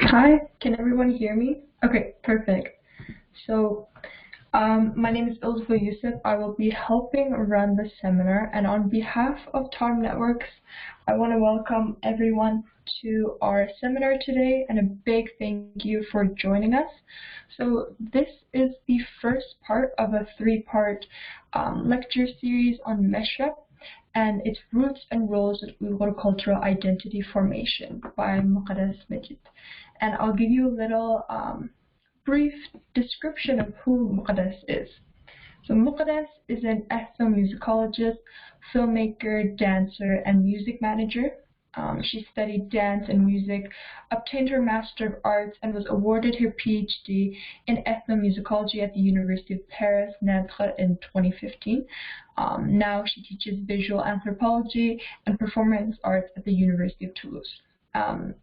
Hi, can everyone hear me? Okay, perfect. So, my name is Ilzba Yusuf. I will be helping run the seminar, and on behalf of Tarim Networks, I want to welcome everyone to our seminar today, and a big thank you for joining us. So, this is the first part of a three-part lecture series on Meshrep and its roots and roles in Uyghur cultural identity formation by Mukaddas Mijit. And I'll give you a little brief description of who Mukaddas is. So Mukaddas is an ethnomusicologist, filmmaker, dancer, and music manager. She studied dance and music, obtained her Master of Arts, and was awarded her PhD in ethnomusicology at the University of Paris, Nantes in 2015. Now she teaches visual anthropology and performance arts at the University of Toulouse.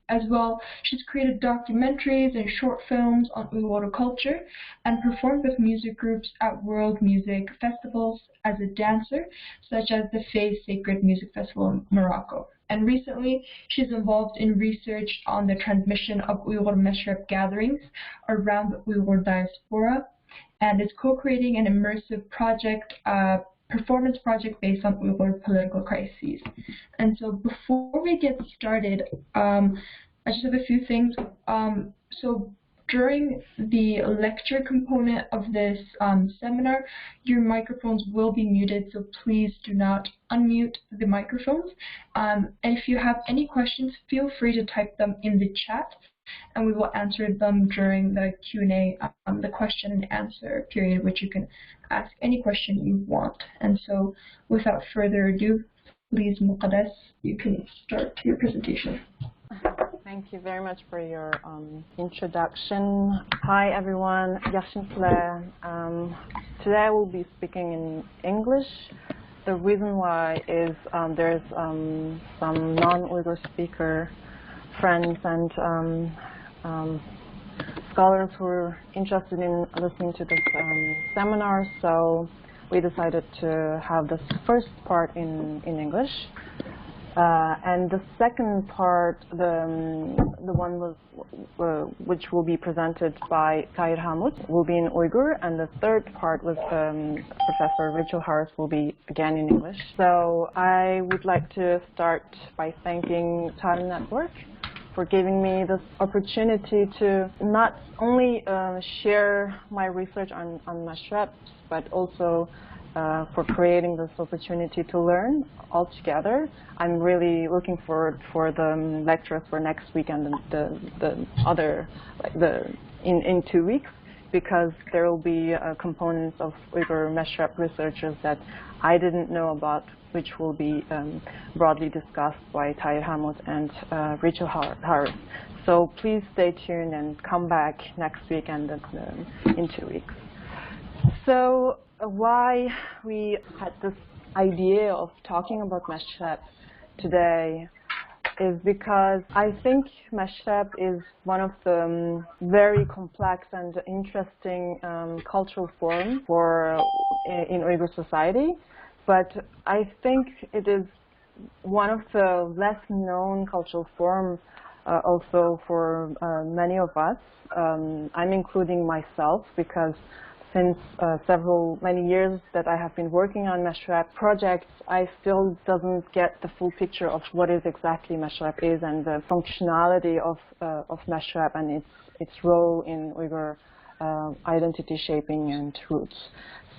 As well, she's created documentaries and short films on Uyghur culture and performed with music groups at world music festivals as a dancer, such as the Fez Sacred Music Festival in Morocco. And recently, she's involved in research on the transmission of Uyghur Meshrep gatherings around the Uyghur diaspora, and is co-creating an immersive project, performance project based on Uyghur political crises. And so before we get started, I just have a few things. So during the lecture component of this seminar, your microphones will be muted, so please do not unmute the microphones. And if you have any questions, feel free to type them in the chat, and we will answer them during the Q&A, the question and answer period, which you can ask any question you want. And so without further ado, please, Mukaddas, you can start your presentation. Thank you very much for your introduction. Hi everyone, today I will be speaking in English. The reason why is there's some non-Uyghur speaker friends and scholars who are interested in listening to this seminar, so we decided to have this first part in English. And the second part, the one which will be presented by Tarim, will be in Uyghur, and the third part with Professor Rachel Harris will be again in English. So I would like to start by thanking Tarim Network for giving me this opportunity to not only share my research on Meshreps, but also for creating this opportunity to learn all together. I'm really looking forward for the lectures for next week and the other, in 2 weeks, because there will be components of Uyghur Meshrep researchers that I didn't know about, which will be broadly discussed by Tarim and Rachel Harris. So please stay tuned and come back next week and in 2 weeks. So why we had this idea of talking about Meshrep today is because I think Meshrep is one of the very complex and interesting cultural forms in Uyghur society. But I think it is one of the less known cultural forms also for many of us. I'm including myself because since many years that I have been working on Meshrep projects, I still doesn't get the full picture of what is exactly Meshrep is and the functionality of Meshrep and its role in Uyghur identity shaping and roots.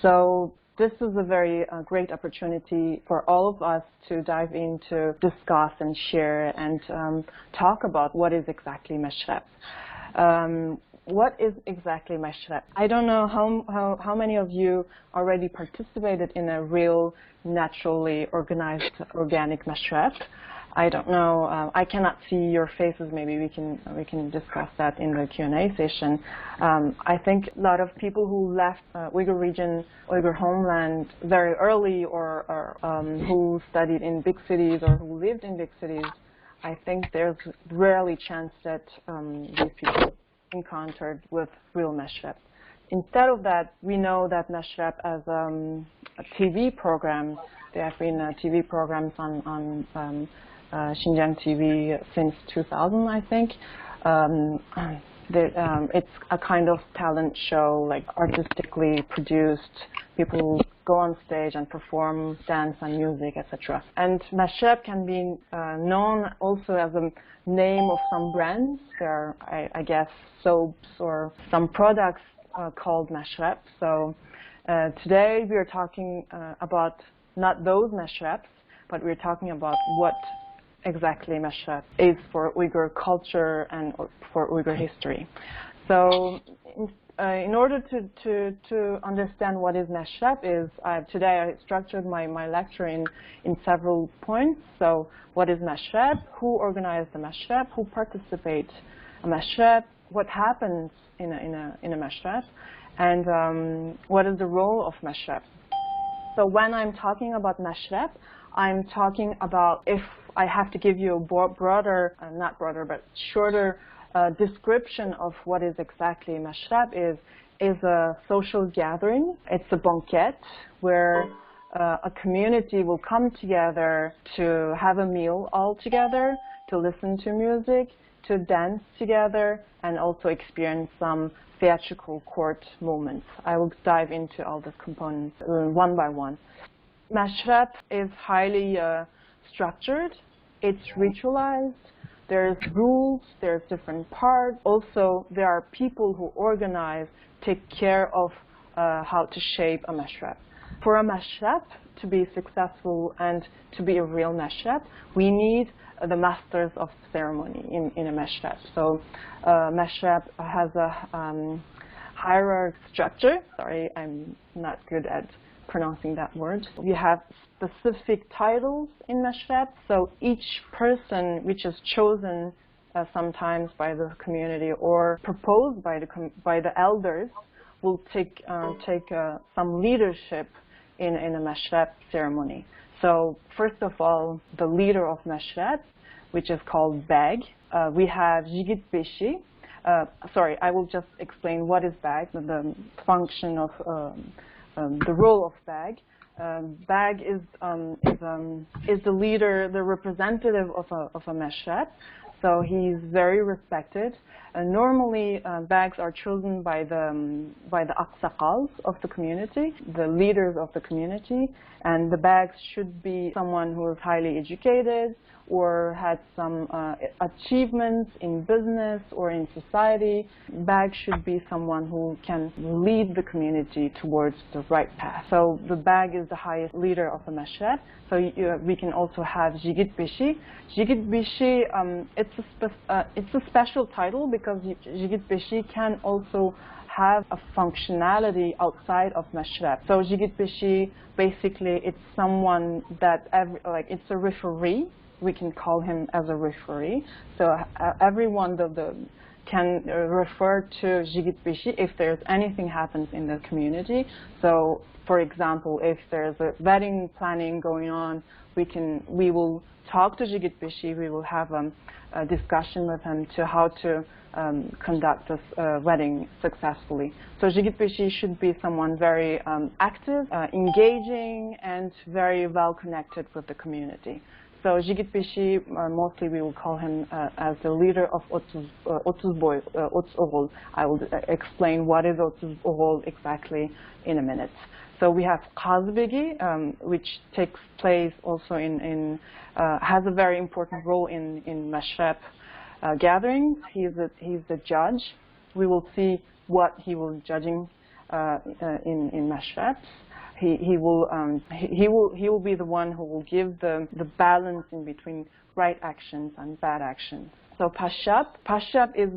So this is a very great opportunity for all of us to dive in to discuss and share and talk about what is exactly Meshrep. What is exactly Meshrep? I don't know how many of you already participated in a real, naturally organized, organic Meshrep. I don't know. I cannot see your faces. Maybe we can discuss that in the Q&A session. I think a lot of people who left Uyghur region, Uyghur homeland very early, or who studied in big cities or who lived in big cities, I think there's rarely chance that these people encountered with real Meshrep. Instead of that, we know that Meshrep as a TV program, there have been TV programs on Xinjiang TV since 2000, I think. It's a kind of talent show, like artistically produced. People go on stage and perform dance and music, etc. And Meshrep can be known also as a name of some brands. There are, I guess, soaps or some products called Meshrep. So today we are talking about not those Meshreps, but we're talking about what exactly Meshrep is for Uyghur culture and for Uyghur history. So in order to understand what is Meshrep is, today I structured my lecture in several points. So what is Meshrep? Who organized the Meshrep? Who participates in a Meshrep? What happens in a Meshrep? And what is the role of Meshrep? So when I'm talking about Meshrep, I'm talking about, if I have to give you a broader, not broader, but shorter description of what is exactly Meshrep is a social gathering. It's a banquet where a community will come together to have a meal all together, to listen to music, to dance together, and also experience some theatrical court moments. I will dive into all the components one by one. Meshrep is highly structured. It's ritualized. There's rules. There's different parts. Also, there are people who organize, take care of how to shape a Meshrep. For a Meshrep to be successful and to be a real Meshrep, we need the masters of ceremony in a Meshrep. So Meshrep has a hierarchy structure. Sorry, I'm not good at pronouncing that word. We have specific titles in Meshrep. So each person which is chosen sometimes by the community or proposed by the elders will take some leadership in a Meshrep ceremony. So first of all, the leader of Meshrep, which is called Bag. We have Jigit Beshi. Sorry, I will just explain what is Bag, the function of the role of Bag. Bag is the leader, the representative of a Meshrep. So he's very respected. Normally, bags are chosen by the aksakals of the community, the leaders of the community, and the bags should be someone who is highly educated or had some achievements in business or in society. Bag should be someone who can lead the community towards the right path. So the bag is the highest leader of the Meshrep. So we can also have Jigit Beshi. Jigit Beshi, it's a special title because Jigit Beshi can also have a functionality outside of Meshrep. So Jigit Beshi, basically, it's someone that it's a referee. We can call him as a referee. So everyone can refer to Jigit Beshi if there's anything happens in the community. So, for example, if there's a wedding planning going on, we will talk to Jigit Beshi. We will have a discussion with him to how to conduct this wedding successfully. So Jigit Beshi should be someone very active, engaging, and very well connected with the community. So Jigit Beshi, mostly we will call him as the leader of Otuz Boy, Otuz Oğul. I will explain what is Otuz Oğul exactly in a minute. So we have Qazbegi, which takes place also has a very important role in Meshrep gatherings. He's the judge. We will see what he will judging in Meshreps. He will be the one who will give the balance in between right actions and bad actions. So Pashap is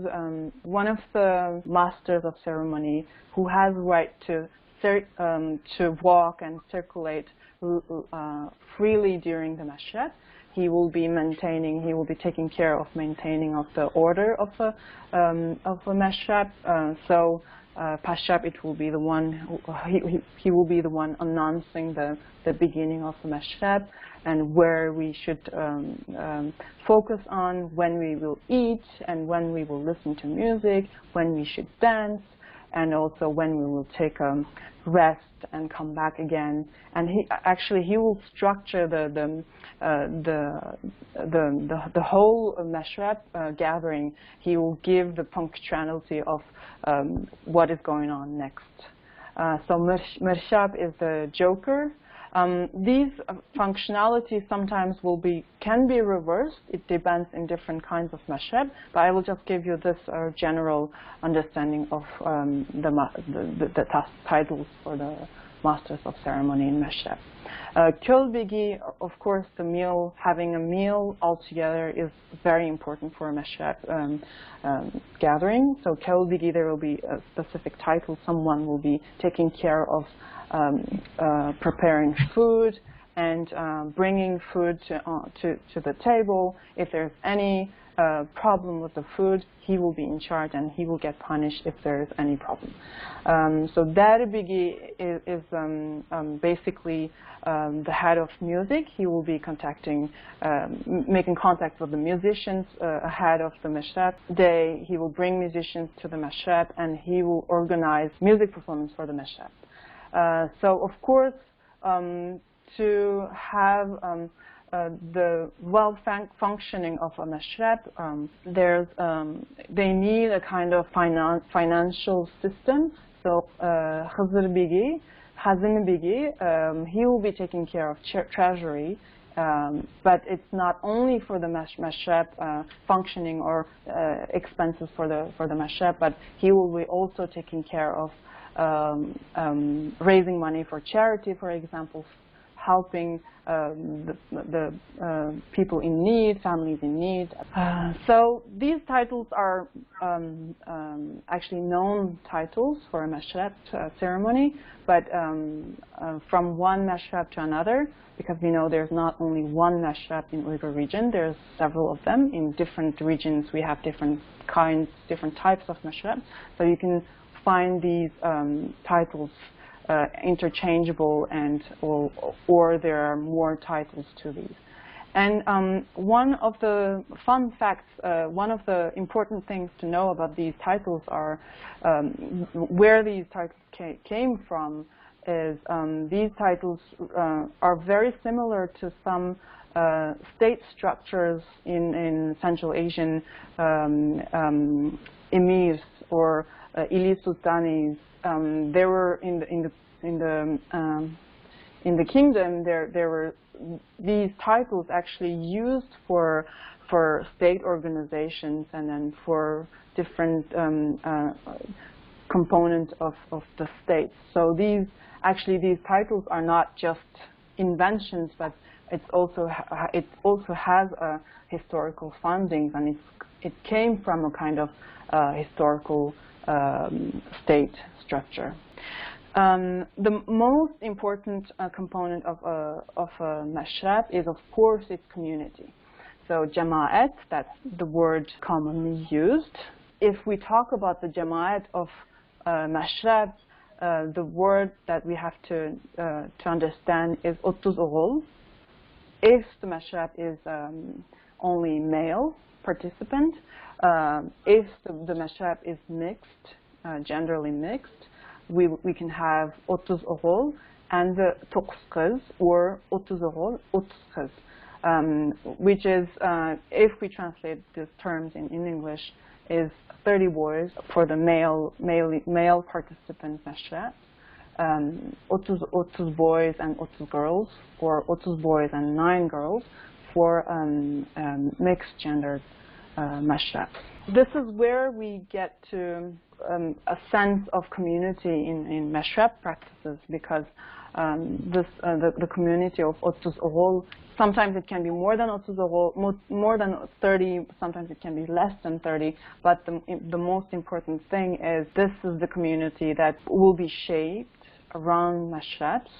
one of the masters of ceremony who has the right to walk and circulate freely during the Meshrep. He will be taking care of maintaining of the order of a Meshrep. So Pashap, it will be the one he will be the one announcing the beginning of the Meshrep and where we should focus on, when we will eat and when we will listen to music, when we should dance, and also when we will take a rest and come back again. And he will structure the whole Meshrep gathering. He will give the punctuality of what is going on next. So Meshrep is the joker. These functionalities sometimes can be reversed. It depends in different kinds of Meshrep, but I will just give you this general understanding of the titles for the Masters of Ceremony in Meshrep. Kölbigi, of course, the meal, having a meal altogether is very important for a Meshrep gathering. So Kölbigi, there will be a specific title. Someone will be taking care of preparing food and bringing food to the table. If there's any problem with the food, he will be in charge and he will get punished if there is any problem. So Derbigi is basically the head of music. He will be making contact with the musicians ahead of the Meshrep day. He will bring musicians to the Meshrep and he will organize music performance for the Meshrep. So of course, to have the well-functioning of a Meshrep, they need a kind of financial system. So Hazin Bigi, he will be taking care of treasury, but it's not only for the Meshrep functioning or expenses for the Meshrep, but he will be also taking care of raising money for charity, for example, helping the people in need, families in need. So these titles are actually known titles for a Meshrep ceremony, but from one Meshrep to another, because we know there's not only one Meshrep in Uyghur region, there's several of them. In different regions we have different types of Meshrep. So you can find these titles interchangeable, or there are more titles to these. And one of the fun facts, one of the important things to know about these titles are where these titles came from. Is these titles are very similar to some state structures in Central Asian emirs or ili sultanis. There were in the kingdom there were these titles actually used for state organizations and then for different components of the state. So these titles are not just inventions, but it also has a historical founding, and it came from a kind of historical state structure. The most important component of a Meshrep is, of course, its community. So Jama'at, that's the word commonly used. If we talk about the Jama'at of Meshrep, the word that we have to understand is 30 oğul. If the Meshrep is only male participant, if the Meshrep is mixed, genderly mixed, we can have 30 oğul and the 9 kız, or 30 oğul, 30 kız, which is, if we translate these terms in English, is 30 boys for the male participant Meshrep, 30 boys and 30 girls, or 30 boys and 9 girls for mixed gendered Meshrep. This is where we get to a sense of community in Meshrep practices, because the community of 30 oğul, sometimes it can be more than 30 oğul, more than 30, sometimes it can be less than 30, but the most important thing is this is the community that will be shaped around Meshreps,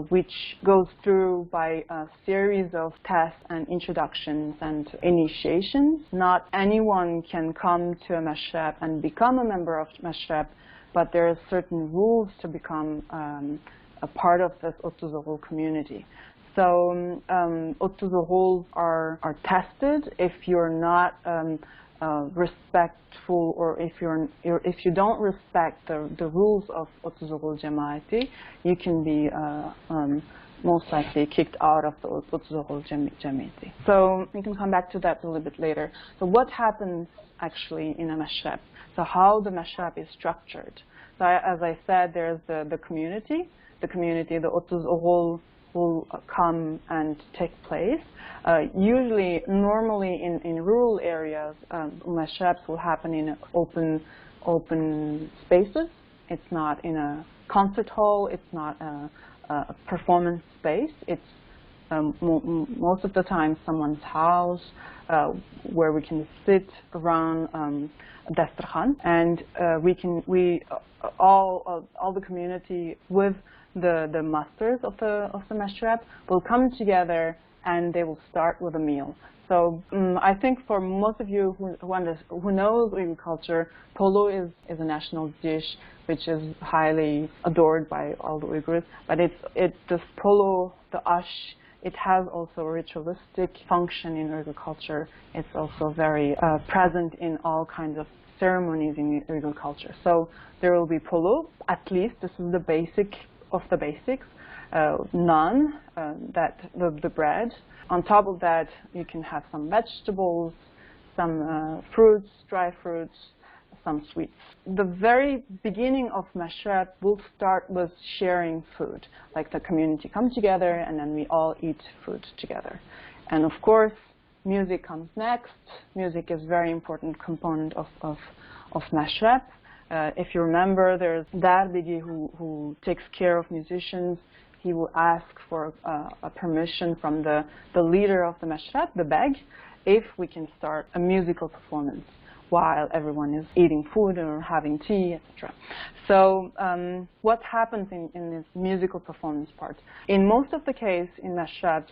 which goes through by a series of tests and introductions and initiations. Not anyone can come to a Meshrep and become a member of Meshrep, but there are certain rules to become a part of this 30 oğul community. So 30 oğul are tested. If you're not respectful, or if you don't respect the rules of Untitled Chapter, you can be most likely kicked out of the Untitled Chapter. So we can come back to that a little bit later. So what happens actually in a Meshrep? So how the Meshrep is structured. So as I said, there's the community. The Untitled will come and take place. Normally in rural areas, Meshreps will happen in open spaces. It's not in a concert hall. It's not a performance space. It's most of the time someone's house where we can sit around Dastans, and all the community with the masters of the Meshrep will come together, and they will start with a meal. So I think for most of you who knows Uyghur culture, polo is a national dish which is highly adored by all the Uyghurs. But this polo, the ash, it has also a ritualistic function in Uyghur culture. It's also very present in all kinds of ceremonies in Uyghur culture. So there will be polo, at least this is the basic of the basics. Naan, the bread. On top of that, you can have some vegetables, some fruits, dry fruits, some sweets. The very beginning of Meshrep will start with sharing food. Like the community come together, and then we all eat food together. And of course, music comes next. Music is a very important component of Meshrep. If you remember, there's Dardigi who takes care of musicians. He will ask for a permission from the leader of the Meshrep, the beg, if we can start a musical performance while everyone is eating food or having tea, etc. So what happens in this musical performance part? In most of the case in Meshreps,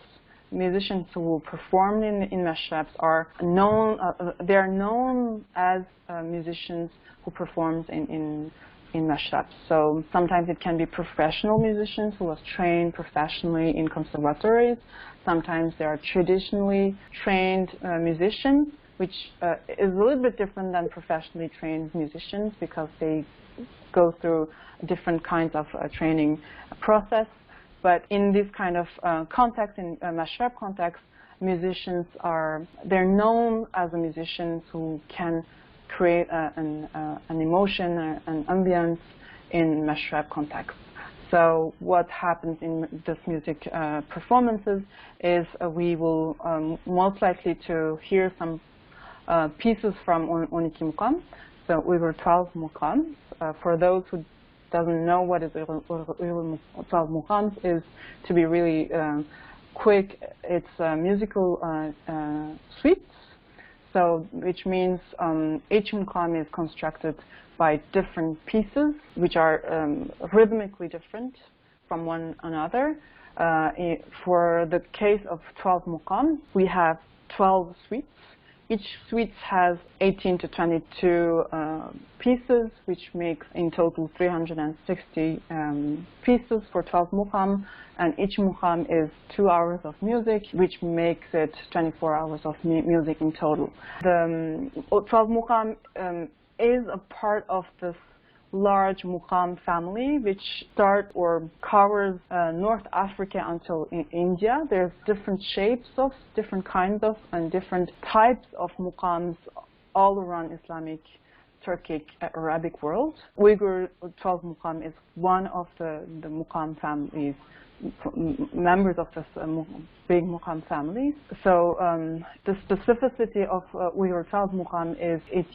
musicians who will perform in Meshreps are known. They are known as musicians who performs in Meshreps. So sometimes it can be professional musicians who was trained professionally in conservatories. Sometimes they are traditionally trained musicians, which is a little bit different than professionally trained musicians because they go through different kinds of training process. But in this kind of context, in Meshrep context, musicians they're known as musicians who can create an emotion, an ambience in Meshrep context. So what happens in this music performances is we will most likely to hear some pieces from 12 Mukam, so Uyghur 12 Mukams. For those who doesn't know what is Uyghur 12 Mukams, is to be really quick, it's musical suites. So, which means each mukam is constructed by different pieces, which are rhythmically different from one another. For the case of 12 mukam, we have 12 suites. Each suite has 18 to 22 pieces, which makes in total 360 pieces for 12 mukam. And each mukam is 2 hours of music, which makes it 24 hours of music in total. The 12 mukam is a part of this large mukam family, which start or covers North Africa until India. There's different shapes of, different kinds of, and different types of mukams all around Islamic, Turkic, Arabic world. Uyghur 12 mukam is one of the mukam families, members of this big mukam family. So the specificity of Uyghur 12 mukam is it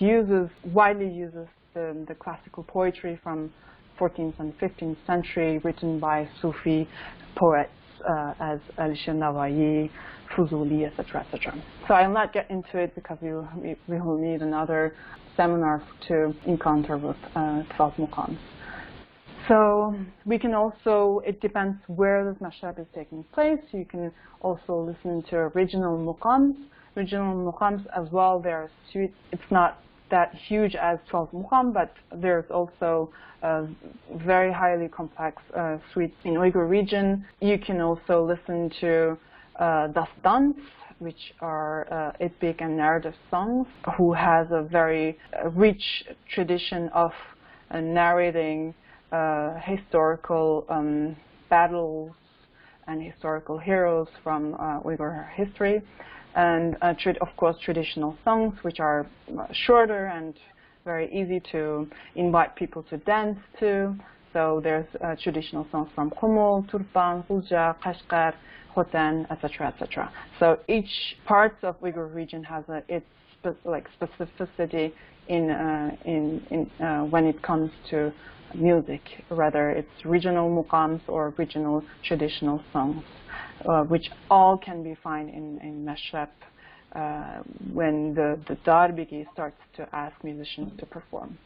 widely uses the classical poetry from 14th and 15th century written by Sufi poets as Alisher Navayi, Fuzuli, etc., etc. So I'll not get into it because we will need another seminar to encounter with 12 mukams. So we can also, it depends where this Meshrep is taking place. You can also listen to original mukams. Original mukams as well, they're suites. It's not that huge as 12 mukam, but there's also very highly complex suites in Uyghur region. You can also listen to Dastans. which are epic and narrative songs, who has a very rich tradition of narrating historical battles and historical heroes from Uyghur history, and of course traditional songs, which are shorter and very easy to invite people to dance to. So there's traditional songs from Kumul, Turpan, Fulja, Kashgar, Khotan, etc., etc. So each part of Uyghur region has its specificity in when it comes to music, whether it's regional muqams or regional traditional songs, which all can be found in Meshrep when the Darbigi starts to ask musicians to perform.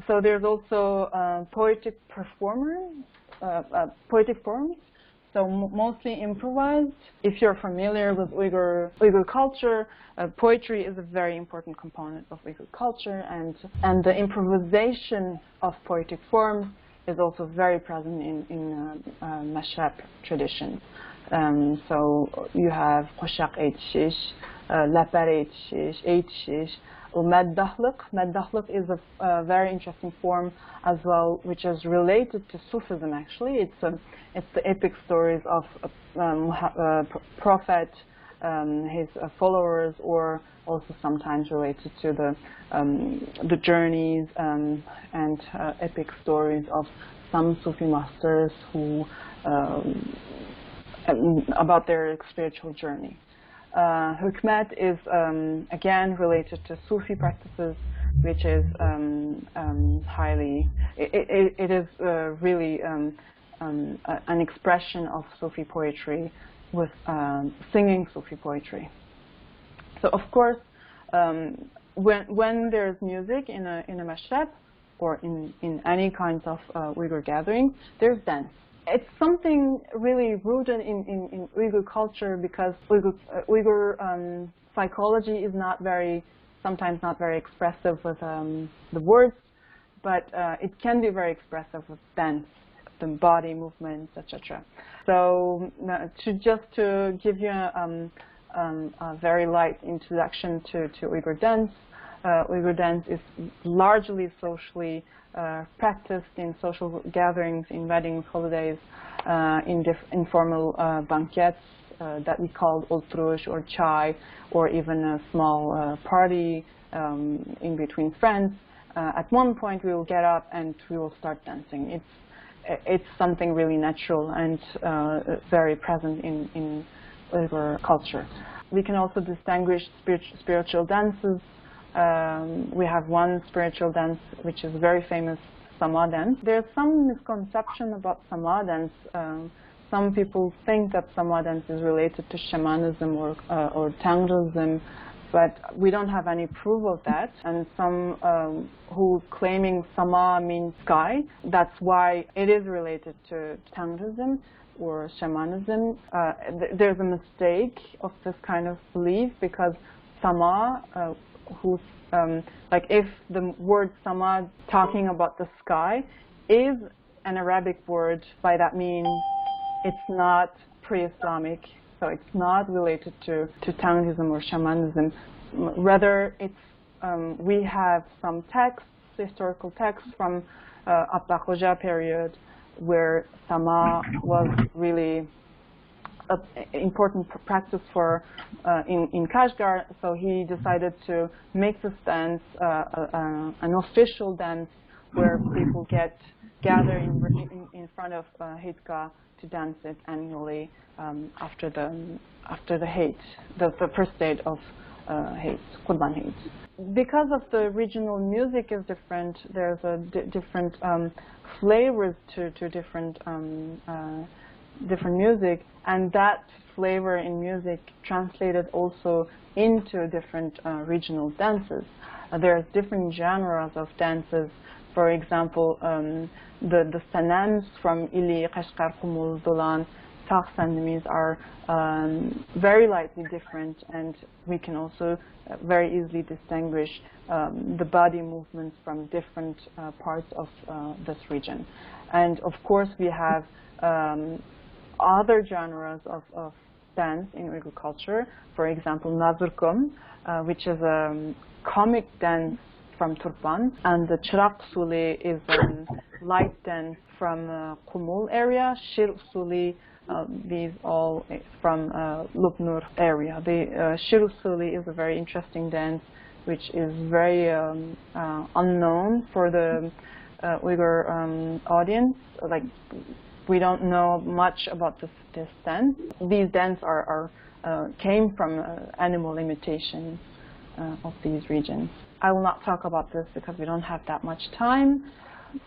So there's also poetic forms, so mostly improvised. If you're familiar with Uyghur culture, poetry is a very important component of Uyghur culture, and the improvisation of poetic forms is also very present in Meshrep tradition. So you have Qoshaq Eitshish, Lapar Eitshish, Eitshish, Maddahliq. Maddahliq is a very interesting form as well, which is related to Sufism. Actually, it's the epic stories of Prophet, his followers, or also sometimes related to the journeys and epic stories of some Sufi masters who about their spiritual journey. Hukmet is again related to Sufi practices, which is highly. It is really an expression of Sufi poetry with singing Sufi poetry. So of course, when there's music in a Meshrep or in any kinds of Uyghur gathering, there's dance. It's something really rooted in Uyghur culture, because Uyghur psychology is sometimes not very expressive with the words, but it can be very expressive with dance, the body movements, etc. So just to give you a very light introduction to Uyghur dance, Uyghur dance is largely socially practiced in social gatherings, in weddings, holidays, in informal banquets that we call ultrush or chai, or even a small party in between friends. At one point we will get up and we will start dancing. It's something really natural and very present in Uyghur culture. We can also distinguish spiritual dances. We have one spiritual dance which is very famous, Sama dance. There's some misconception about Sama dance. Some people think that Sama dance is related to shamanism or Tangrism, but we don't have any proof of that. And some who claiming Sama means sky, that's why it is related to Tangrism or shamanism. There's a mistake of this kind of belief, because Sama, like if the word Sama talking about the sky is an Arabic word, by that means it's not pre-Islamic, so it's not related to Tangrism or shamanism. Rather, it's we have some texts, historical texts from Abba Khoja period, where Sama was really an important practice for in Kashgar. So he decided to make this dance an official dance, where people gather in front of Hitka to dance it annually after the Hate, the first date of Hate, Qurban Hate. Because of the regional music is different, there's a different flavors to different music, and that flavor in music translated also into different regional dances. There are different genres of dances. For example, the sens from Ili, Kashgar, Kumul, Dolan, Taq Sandemis are very lightly different, and we can also very easily distinguish the body movements from different parts of this region. And of course we have other genres of dance in Uyghur culture. For example, Nazırkum, which is a comic dance from Turpan, and the Çırak Suli is a light dance from Kumul area, Şir Suli, these all from Lubnur area. The Şir Suli is a very interesting dance which is very unknown for the Uyghur audience. Like, we don't know much about this dance. These dances came from animal imitations of these regions. I will not talk about this because we don't have that much time.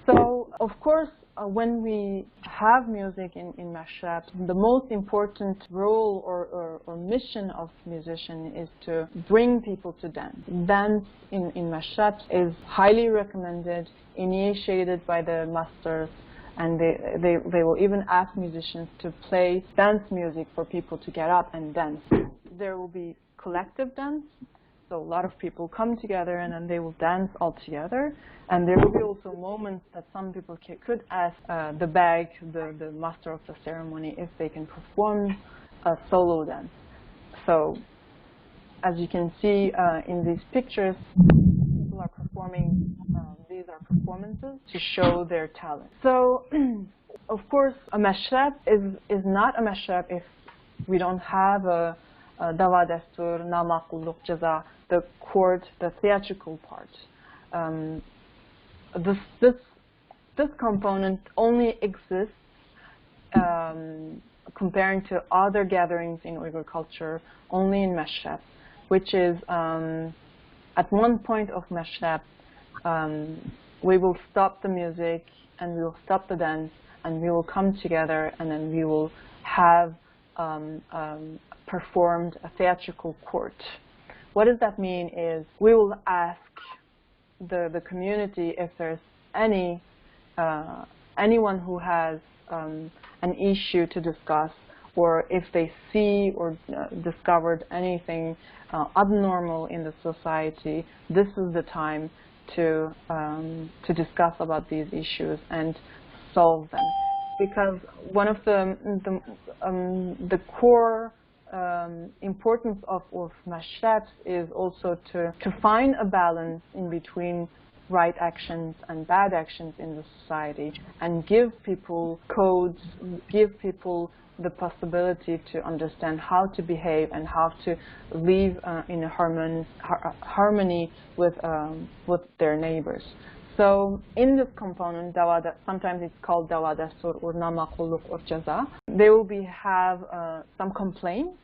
So, of course, when we have music in Meshrep, the most important role or mission of musician is to bring people to dance. Dance in Meshrep is highly recommended, initiated by the masters, and they will even ask musicians to play dance music for people to get up and dance. There will be collective dance, so a lot of people come together and then they will dance all together. And there will be also moments that some people could ask the bag, the master of the ceremony, if they can perform a solo dance. So, as you can see in these pictures, people are performing, these are performances to show their talent. So, of course, a Meshrep is not a Meshrep if we don't have a Dava Destur, Nama, Kulluk, Jaza, the court, the theatrical part. This component only exists comparing to other gatherings in Uyghur culture only in Meshrep, which is at one point of Meshrep, we will stop the music and we will stop the dance and we will come together and then we will have performed a theatrical court. What does that mean is we will ask the community if there's anyone who has an issue to discuss, or if they see or discovered anything abnormal in the society. This is the time to discuss about these issues and solve them, because one of the core importance of Meshreps is also to find a balance in between right actions and bad actions in the society, and give people codes, give people the possibility to understand how to behave and how to live in a harmony with their neighbors. So in this component, sometimes it's called Dawa Destur or Nama Kulluk or Jaza, they will have some complaints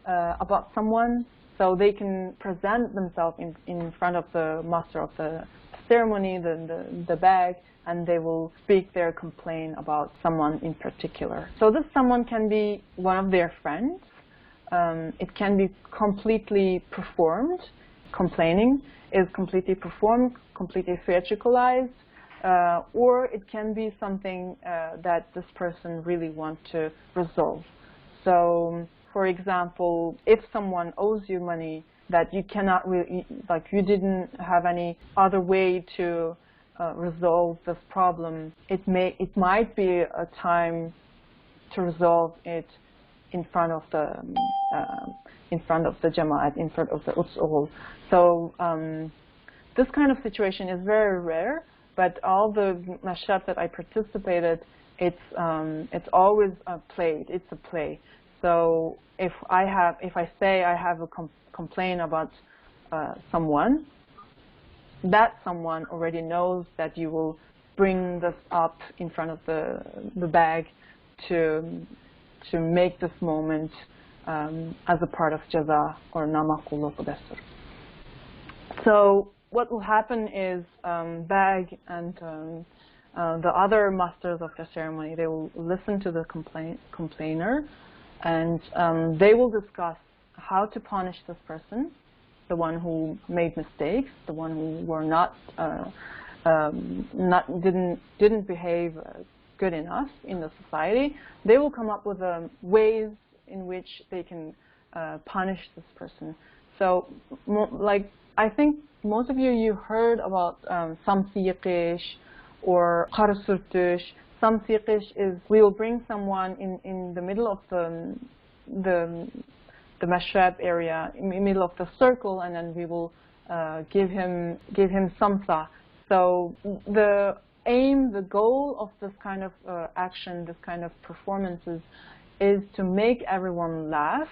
about someone, so they can present themselves in front of the master of the ceremony, the bag, and they will speak their complaint about someone in particular. So this someone can be one of their friends. It can be completely performed. Complaining is completely performed, completely theatricalized, or it can be something that this person really wants to resolve. So, for example, if someone owes you money that you cannot really, like you didn't have any other way to resolve this problem, it might be a time to resolve it in front of the Jamaat, in front of the Utsul. So this kind of situation is very rare, but all the Meshrep that I participated, it's always played. It's a play. So if I say I have a complaint about someone, that someone already knows that you will bring this up in front of the bag to make this moment as a part of Jaza or Nama Kulluk Destur. So what will happen is bag and the other masters of the ceremony, they will listen to the complainer, and they will discuss how to punish this person, the one who made mistakes, the one who were didn't behave good enough in the society. They will come up with ways in which they can punish this person. So, like, I think most of you heard about samsiqish or qarsurtush. Samsiqish is we will bring someone in the middle of the the Meshrep area in the middle of the circle, and then we will give him samsa. So the aim, the goal of this kind of action, this kind of performances, is to make everyone laugh.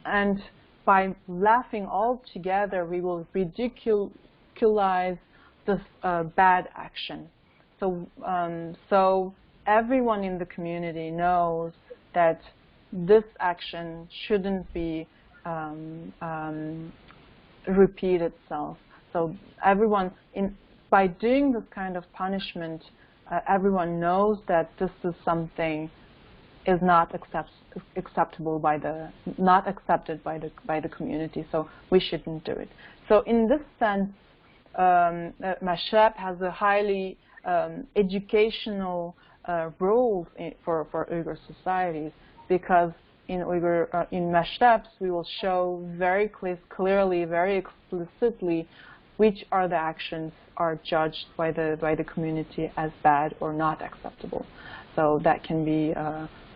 And by laughing all together, we will ridiculize this bad action. So everyone in the community knows that this action shouldn't be repeat itself. So everyone, by doing this kind of punishment, everyone knows that this is something is not acceptable not accepted by the community. So we shouldn't do it. So in this sense, Meshrep has a highly educational role for Uyghur societies, because in Meshreps we will show very clearly, very explicitly, which are the actions are judged by the community as bad or not acceptable. So that can be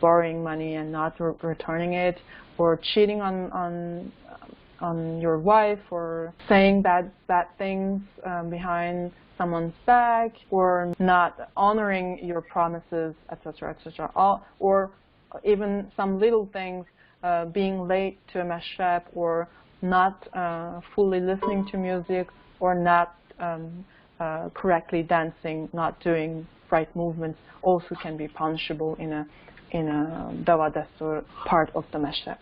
borrowing money and not returning it, or cheating on your wife, or saying bad things behind someone's back, or not honoring your promises, etc., etc. Or even some little things, being late to a Meshrep, or not fully listening to music, or not correctly dancing, not doing right movements, also can be punishable in a Dawa Dastur part of the Meshrep.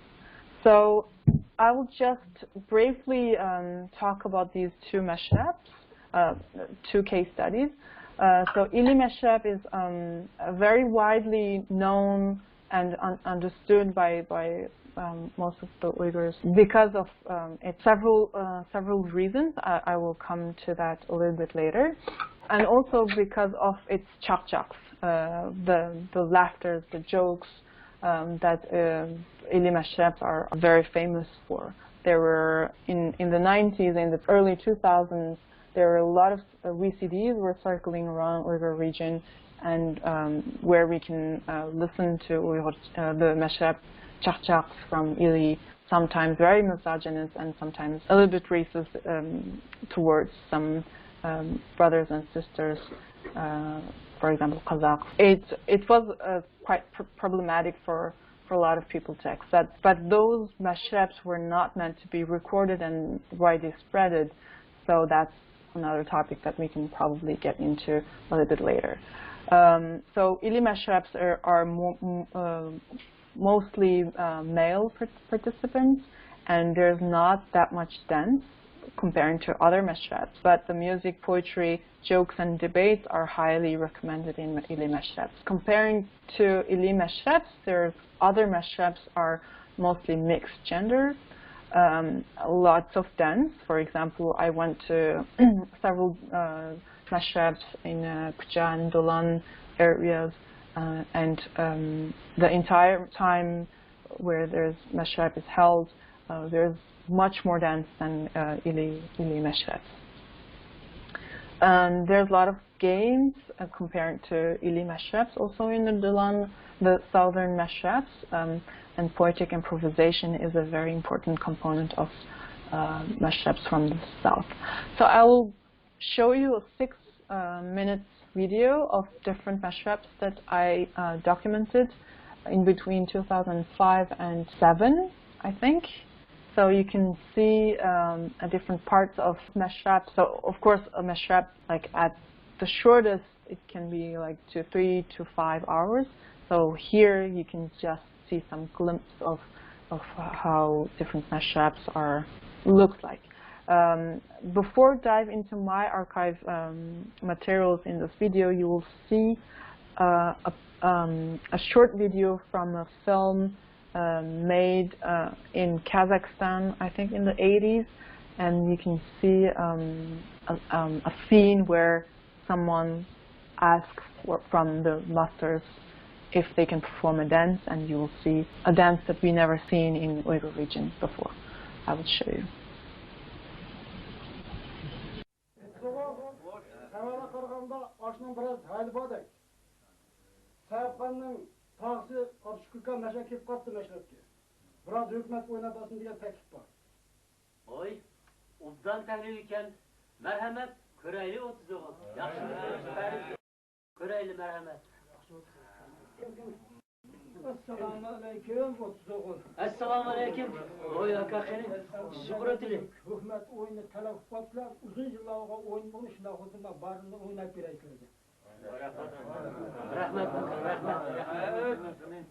So I will just briefly talk about these two Meshreps, two case studies. So Ili Meshrep is very widely known and understood by most of the Uyghurs because of several reasons. I will come to that a little bit later, and also because of its chak-chaks, the laughters, the jokes that Ili Meshreps are very famous for. There were in the 90s, in the early 2000s, there were a lot of VCDs were circling around Uyghur region, and where we can listen to the Meshrep chak-chaks from Ili, sometimes very misogynist and sometimes a little bit racist towards some brothers and sisters, for example, Kazakhs. It was quite problematic for a lot of people to accept, but those Meshreps were not meant to be recorded and widely spreaded, so that's another topic that we can probably get into a little bit later. So Ili Meshreps are mostly male participants, and there's not that much dance comparing to other Meshreps, but the music, poetry, jokes, and debates are highly recommended in Ili Meshreps. Comparing to Ili Meshreps, there's other Meshreps are mostly mixed gender, lots of dance. For example, I went to several Meshreps in Kucha and Dolan areas, and the entire time where there's Meshrep is held, there's much more dance than Ili Meshreps. There's a lot of games compared to Ili Meshreps also in the Dolan, the southern Meshreps, and poetic improvisation is a very important component of Meshreps from the south. So I will show you a 6-minute video of different Meshreps that I documented in between 2005 and 2007, I think. So you can see different parts of Meshrep. So of course a Meshrep, like at the shortest, it can be like 3 to 5 hours. So here you can just see some glimpse of how different Meshreps look like. Before dive into my archive materials in this video, you will see a short video from a film made in Kazakhstan, I think in the 80s, and you can see a scene where someone asks from the masters if they can perform a dance, and you will see a dance that we never seen in Uyghur region before. I will show you. Tağsı Abşükürka Meşreps kattı Meshrep'ti. Biraz hükümet oynabasın diye teklif var. Oy, obdan təhlil ikən mərhəmət körəyli 30 oğul. Yaxşı mı? Körəyli mərhəmət. Esselamu aleyküm 30 oğul. Esselamu aleyküm. Oy, hakakini. Şükür dilim. Hükümet oyunu telef katlar. Uzun yıllarga oyun bunu şuna huzurma barını oynayıp bir ay kırdı. Rahmet, rahmet.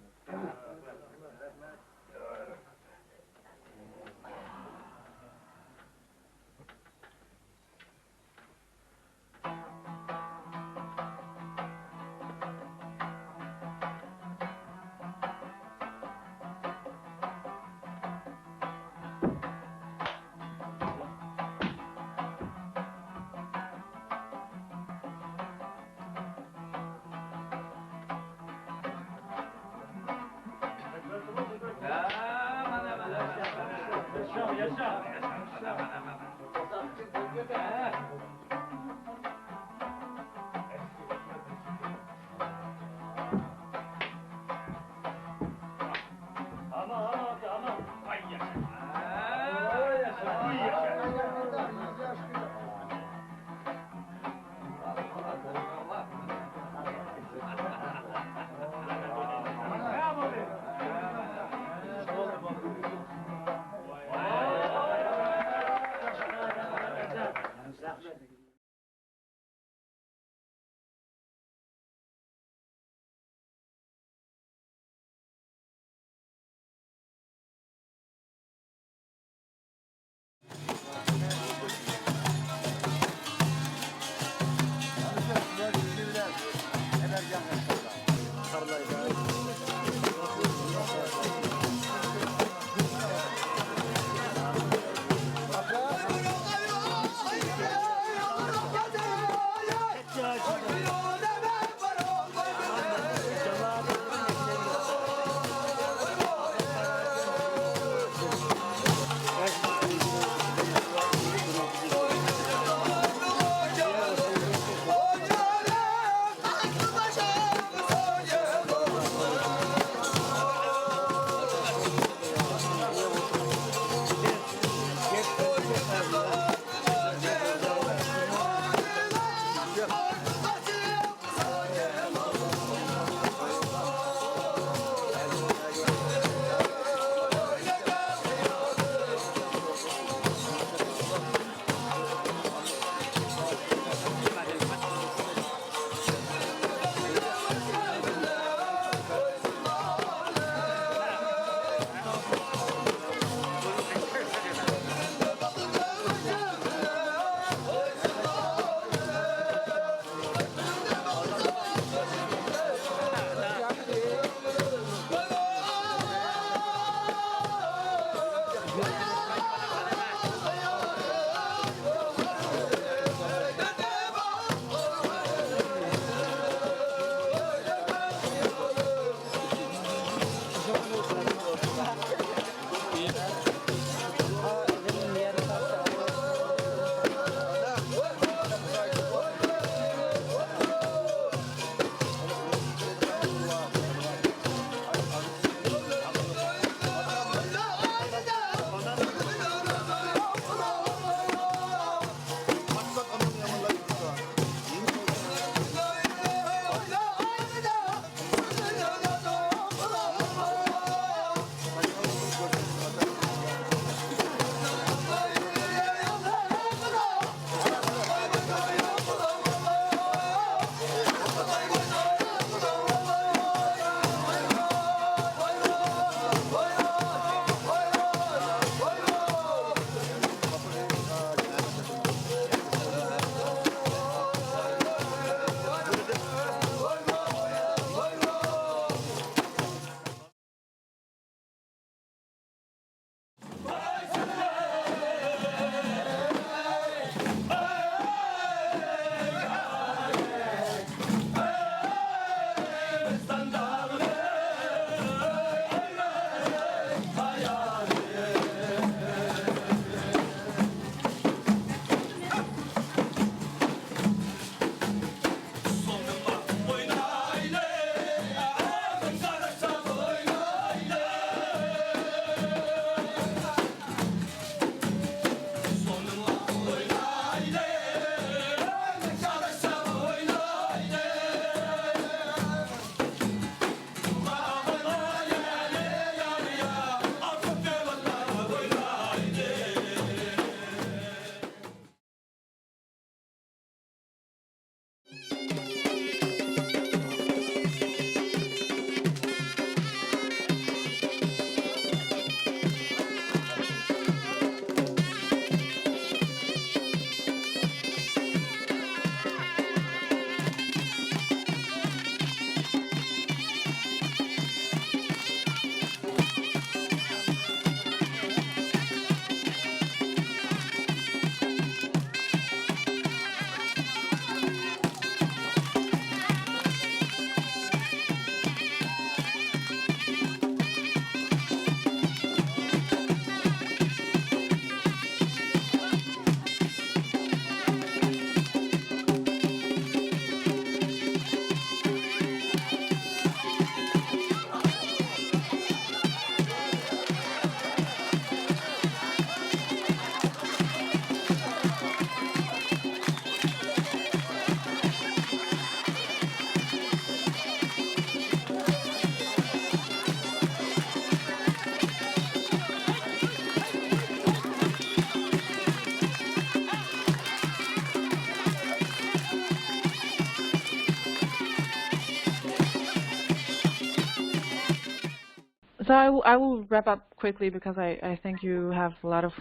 So I will wrap up quickly because I think you have a lot of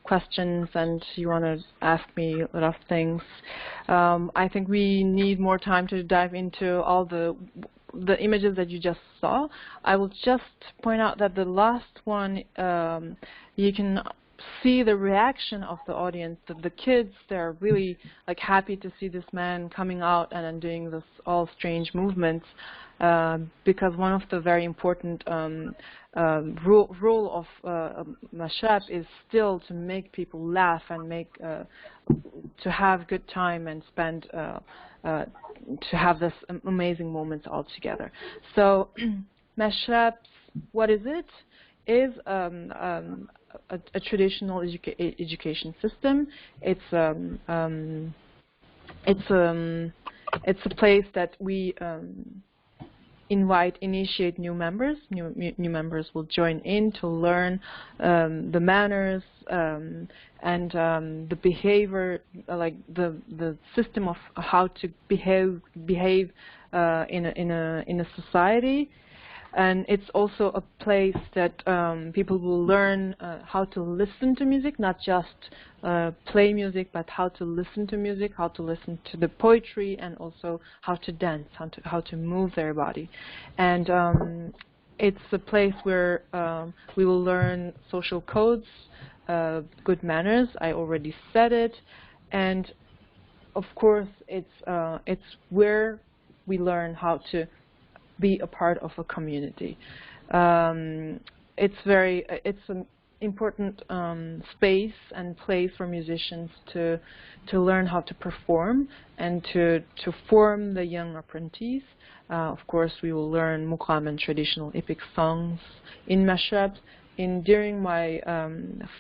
questions and you want to ask me a lot of things. I think we need more time to dive into all the images that you just saw. I will just point out that the last one, you can see the reaction of the audience. The kids, they're really like happy to see this man coming out and then doing this all strange movements, because one of the very important role of Meshrep is still to make people laugh and make to have good time and spend to have this amazing moments all together. So Meshreps, what is it? Is a traditional education system. It's a place that we initiate new members. New members will join in to learn the manners and the behavior, like the system of how to behave in a society. And it's also a place that people will learn how to listen to music, not just play music, but how to listen to music, how to listen to the poetry, and also how to dance, how to move their body. And it's a place where we will learn social codes, good manners. I already said it, and of course, it's where we learn how to be a part of a community. It's an important space and place for musicians to learn how to perform and to form the young apprentice. Of course, we will learn muqam and traditional epic songs in Meshrep. During my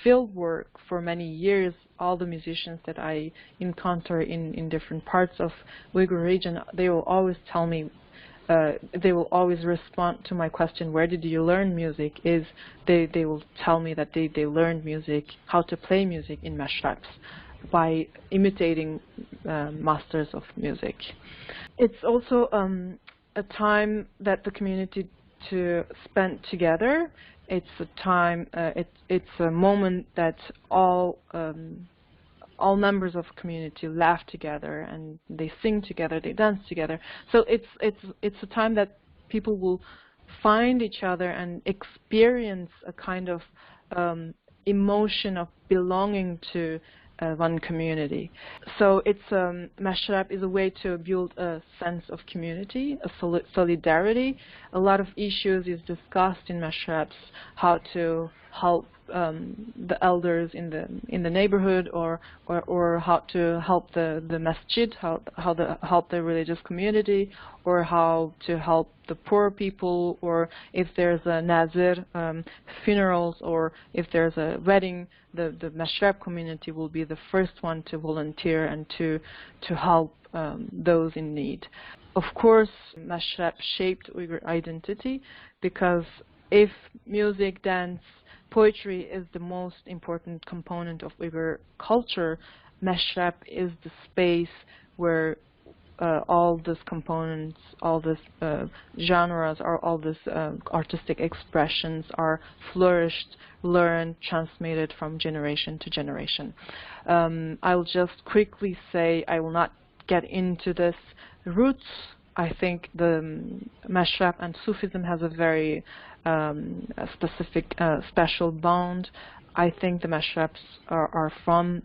field work for many years, all the musicians that I encounter in different parts of Uyghur region, they will always tell me, they will always respond to my question, where did you learn music? They will tell me that they learned music, how to play music in Meshreps by imitating masters of music. It's also a time that the community to spend together. It's a time, it's a moment that all members of the community laugh together and they sing together, they dance together. So it's a time that people will find each other and experience a kind of emotion of belonging to one community. So it's Meshrep is a way to build a sense of community, a solidarity. A lot of issues is discussed in Meshreps, how to help the elders in the neighborhood, or how to help the masjid, how to help the religious community, or how to help the poor people, or if there's a nazir, funerals, or if there's a wedding, the Meshrep community will be the first one to volunteer and to help those in need. Of course, Meshrep shaped Uyghur identity, because if music, dance, poetry is the most important component of Uyghur culture, Meshrep is the space where all these components, all these genres, or all these artistic expressions are flourished, learned, transmitted from generation to generation. I will just quickly say, I will not get into this roots. I think the Meshrep and Sufism has a very specific, special bond. I think the Meshreps are from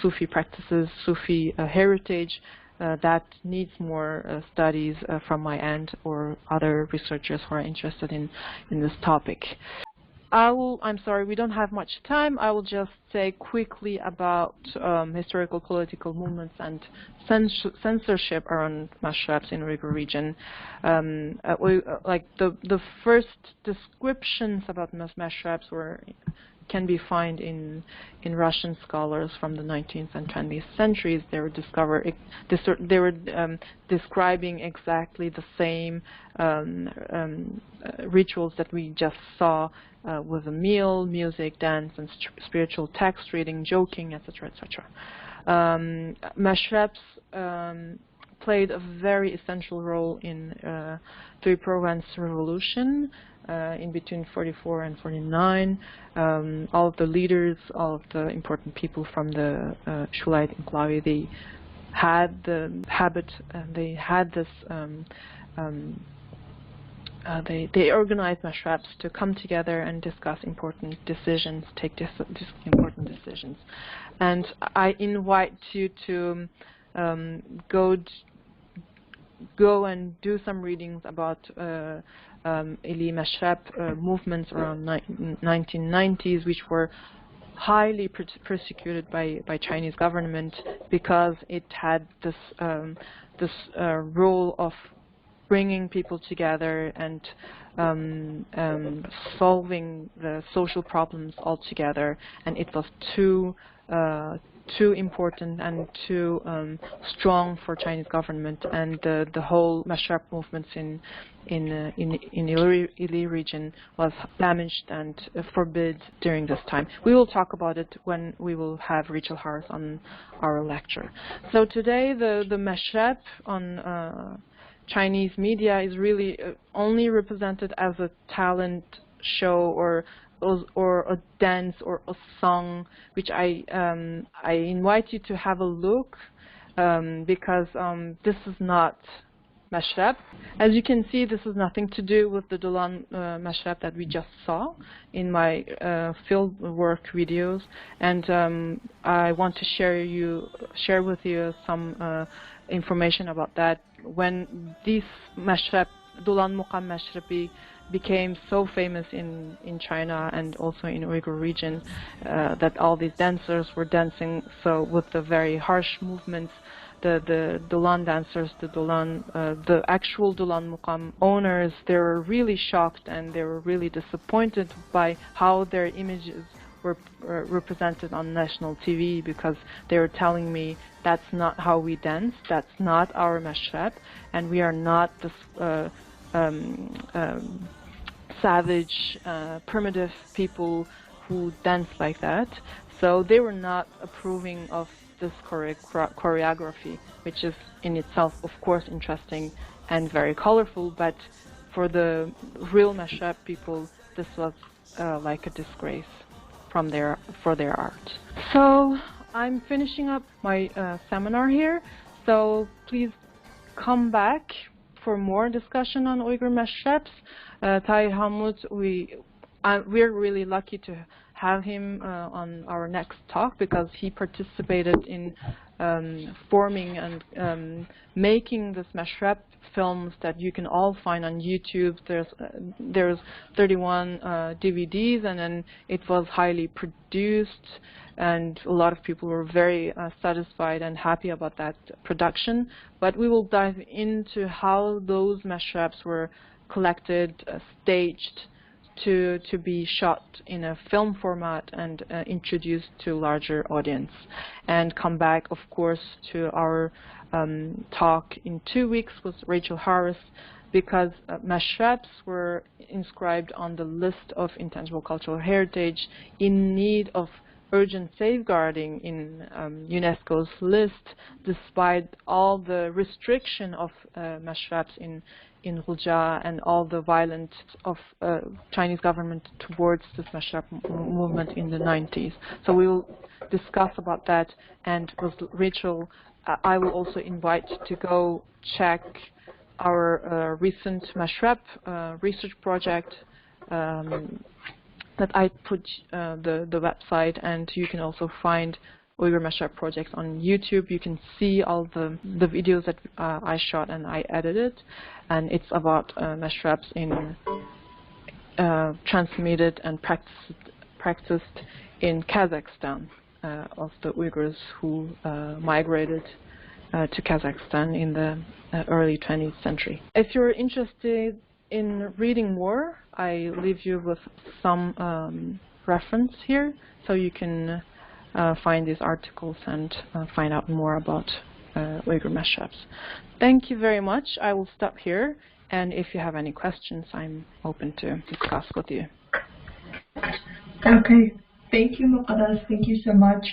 Sufi practices, Sufi heritage that needs more studies from my end or other researchers who are interested in this topic. I'm sorry, we don't have much time. I will just say quickly about historical political movements and censorship around Meshreps in Uyghur region. Like the first descriptions about Meshreps can be found in Russian scholars from the 19th and 20th centuries. They were describing exactly the same rituals that we just saw with a meal, music, dance, and spiritual text reading, joking, etc., etc. Meshreps played a very essential role in Three Province Revolution. in between 44 and 49. All of the leaders, all of the important people from the Shulite enclave, they had the habit, they had this, they organized Meshreps to come together and discuss important decisions, take important decisions. And I invite you to go and do some readings about Ili Meshrep movements around 1990s, which were highly persecuted by Chinese government because it had this role of bringing people together and solving the social problems all together, and it was too important and too strong for Chinese government, and the whole Meshrep movements in Ili region was damaged and forbid during this time. We will talk about it when we will have Rachel Harris on our lecture. So today the Meshrep on Chinese media is really only represented as a talent show or a dance or a song, which I invite you to have a look because this is not Meshrep. As you can see, this has nothing to do with the Dolan Meshrep that we just saw in my field work videos, and I want to share with you some information about that. When this Meshrep, Dolan Muqam Meshrepi, became so famous in China and also in Uyghur region, that all these dancers were dancing so with the very harsh movements, the Dolan dancers, the actual Dolan Muqam owners, they were really shocked and they were really disappointed by how their images were represented on national TV, because they were telling me that's not how we dance, that's not our Meshrep, and we are not this savage, primitive people who dance like that. So they were not approving of this choreography, which is in itself, of course, interesting and very colorful, but for the real Meshrep people, this was like a disgrace for their art. So I'm finishing up my seminar here, so please come back for more discussion on Uyghur Meshreps. Tahir Hamud, we're really lucky to have him on our next talk, because he participated in forming and making this Meshrep films that you can all find on YouTube. There's 31 DVDs, and then it was highly produced, and a lot of people were very satisfied and happy about that production. But we will dive into how those Meshreps were collected, staged, to be shot in a film format and introduced to larger audience, and come back, of course, to our talk in 2 weeks with Rachel Harris, because Meshreps were inscribed on the list of intangible cultural heritage in need of urgent safeguarding in UNESCO's list, despite all the restriction of Meshreps in Gulja and all the violence of Chinese government towards this Meshrep movement in the 90s. So we will discuss about that, and with Rachel, I will also invite to go check our recent Meshrep research project that I put the website, and you can also find Uyghur Meshrep projects on YouTube. You can see all the videos that I shot and I edited, and it's about Meshreps in transmitted and practiced in Kazakhstan of the Uyghurs who migrated to Kazakhstan in the early 20th century. If you're interested in reading more, I leave you with some reference here, so you can find these articles and find out more about Uyghur Meshreps. Thank you very much. I will stop here, and if you have any questions, I'm open to discuss with you. Okay, Thank you, Mukaddas. Thank you so much.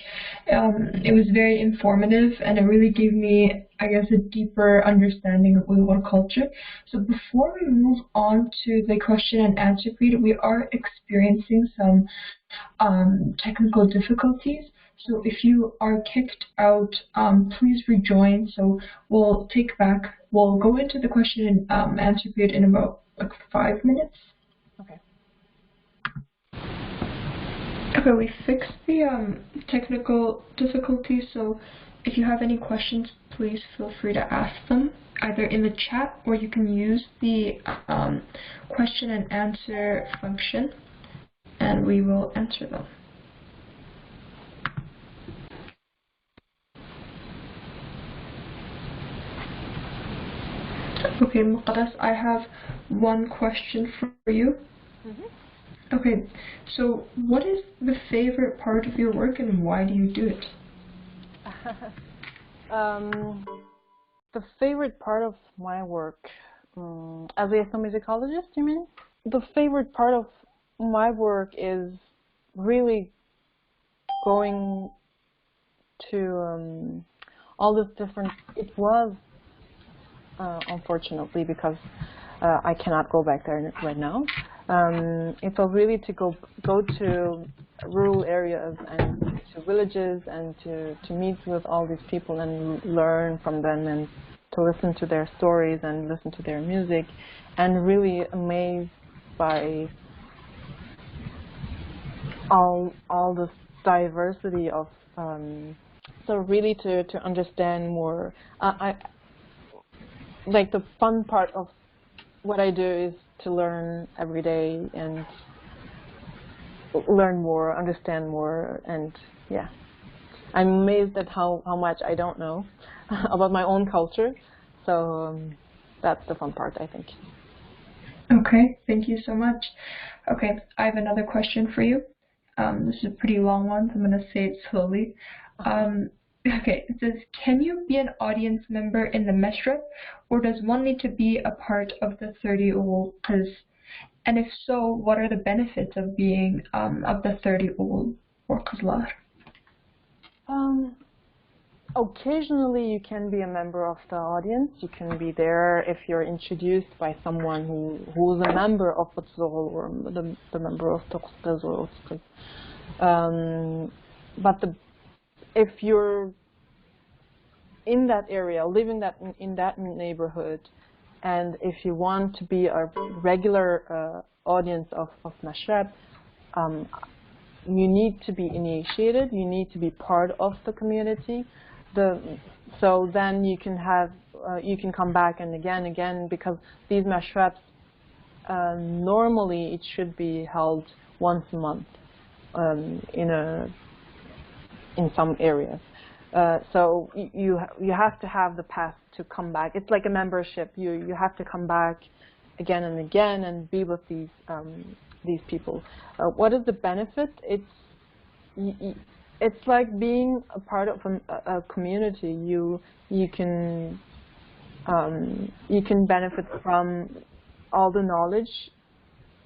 It was very informative, and it really gave me, I guess, a deeper understanding of Uyghur culture. So before we move on to the question and answer period, we are experiencing some technical difficulties. So if you are kicked out, please rejoin. So we'll go into the question and answer period in about like 5 minutes. Okay. Okay, we fixed the technical difficulties, so if you have any questions, please feel free to ask them either in the chat or you can use the question and answer function and we will answer them. Okay, Mukaddas, I have one question for you. Okay, so what is the favorite part of your work and why do you do it? The favorite part of my work, as a ethnomusicologist, you mean? The favorite part of my work is really going to all the different, it was, unfortunately, because I cannot go back there right now. It was really to go to rural areas and to villages and to meet with all these people and learn from them and to listen to their stories and listen to their music, and really amazed by all this diversity of so really to understand more. I like the fun part of what I do is to learn every day and learn more, understand more, and yeah. I'm amazed at how much I don't know about my own culture, so that's the fun part, I think. Okay, thank you so much. Okay, I have another question for you. This is a pretty long one, so I'm going to say it slowly. Okay, it says, can you be an audience member in the Meshrep, or does one need to be a part of the 30 ul? And if so, what are the benefits of being of the 30 ul or qizlar? Occasionally you can be a member of the audience. You can be there if you're introduced by someone who is a member of Utzul or the member of Tuqstaz or Utzul. But if you're in that area, living in that neighborhood, and if you want to be a regular audience of Meshrep, you need to be initiated. You need to be part of the community. So then you can have you can come back and again, because these Meshreps normally it should be held once a month in some areas. So you have to have the pass to come back. It's like a membership. You have to come back again and again and be with these people. What is the benefit? It's like being a part of a community. You can benefit from all the knowledge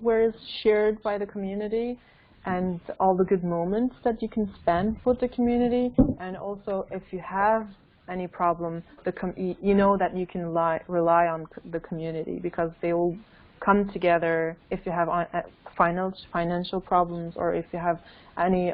where it's shared by the community, and all the good moments that you can spend with the community. And also, if you have any problem, you know that you can rely on the community, because they will come together if you have financial problems, or if you have any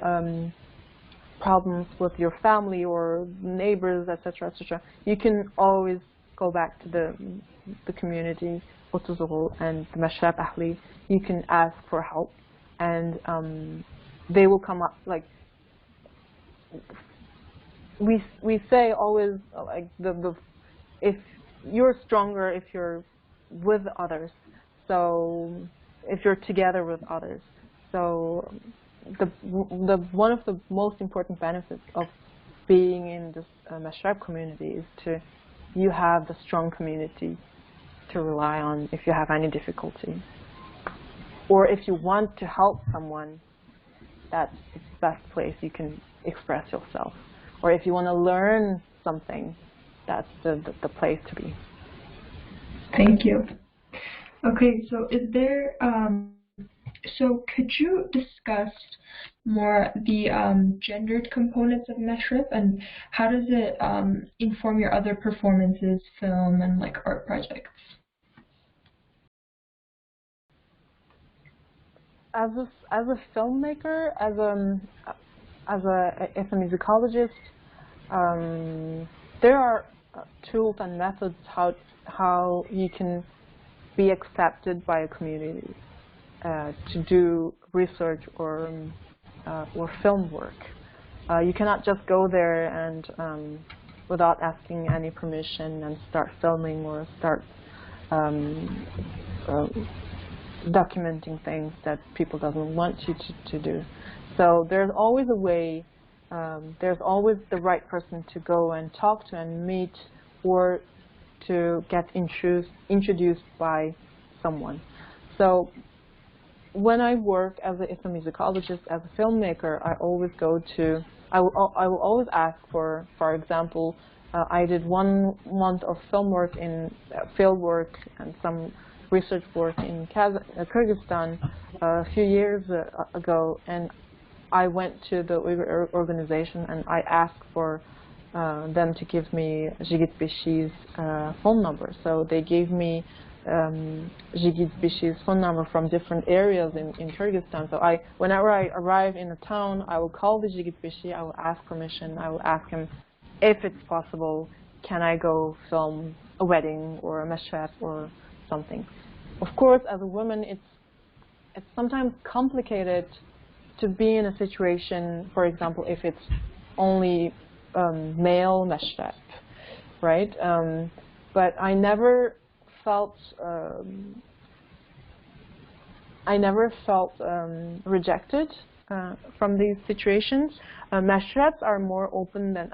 problems with your family or neighbors, etc., etc. You can always go back to the community, and the Meshrep Ahli. You can ask for help, and they will come up. Like we say always, like if you're stronger if you're with others. So if you're together with others. So one of the most important benefits of being in this Meshrep community is you have the strong community to rely on if you have any difficulty. Or if you want to help someone, that's the best place you can express yourself. Or if you want to learn something, that's the place to be. Thank you. Okay, so is there So could you discuss more the gendered components of Meshrep, and how does it inform your other performances, film, and like art projects? As a filmmaker, as a ethnomusicologist, there are tools and methods how you can be accepted by a community to do research or film work. You cannot just go there and without asking any permission and start filming or start documenting things that people doesn't want you to do. So there's always a way, there's always the right person to go and talk to and meet, or to get introduced by someone. So when I work as an ethnomusicologist, as a filmmaker, I always go to, I will always ask for example, I did 1 month of film work in field work and some research work in Kyrgyzstan a few years ago, and I went to the Uyghur organization and I asked for them to give me Mijit Beshi's phone number. So they gave me Mijit Beshi's phone number from different areas in Kyrgyzstan. So whenever I arrive in a town, I will call the Mijit Beshi, I will ask permission, I will ask him if it's possible, can I go film a wedding or a Meshrep or something. Of course, as a woman, it's sometimes complicated to be in a situation, for example, if it's only male Meshrep, right? But I never felt rejected from these situations. Meshreps are more open than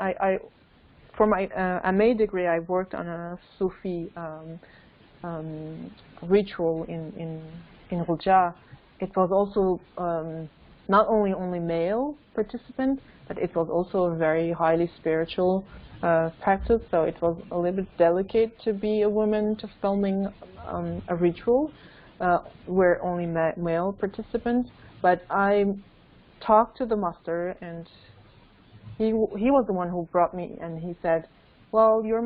for my MA degree, I worked on a Sufi ritual in Roja. It was also not only male participants, but it was also a very highly spiritual practice. So it was a little bit delicate to be a woman to filming a ritual where only male participants. But I talked to the master, and he was the one who brought me, and he said, well, you're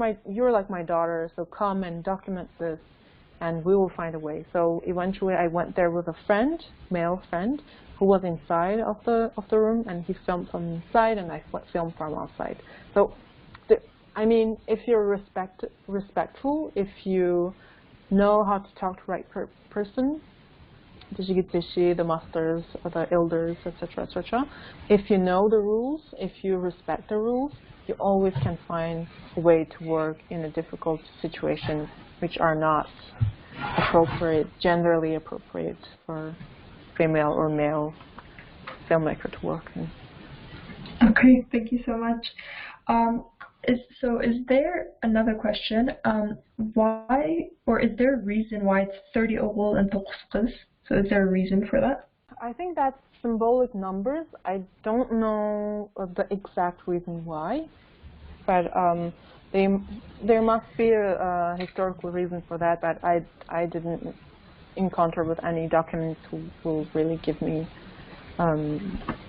like my daughter, so come and document this, and we will find a way. So eventually I went there with a friend, male friend, who was inside of the room, and he filmed from inside, and I filmed from outside. So, I mean, if you're respectful, if you know how to talk to the right person, the Mijit Beshi, the masters, the elders, etc., etc. If you know the rules, if you respect the rules, you always can find a way to work in a difficult situation which are not appropriate, genderly appropriate for female or male filmmaker to work in. Okay, thank you so much. Is there another question? Why, or is there a reason why it's 30 oğul and 9 kız? So is there a reason for that? I think that's symbolic numbers. I don't know the exact reason why, but there must be a historical reason for that, but I didn't encounter with any documents who will really give me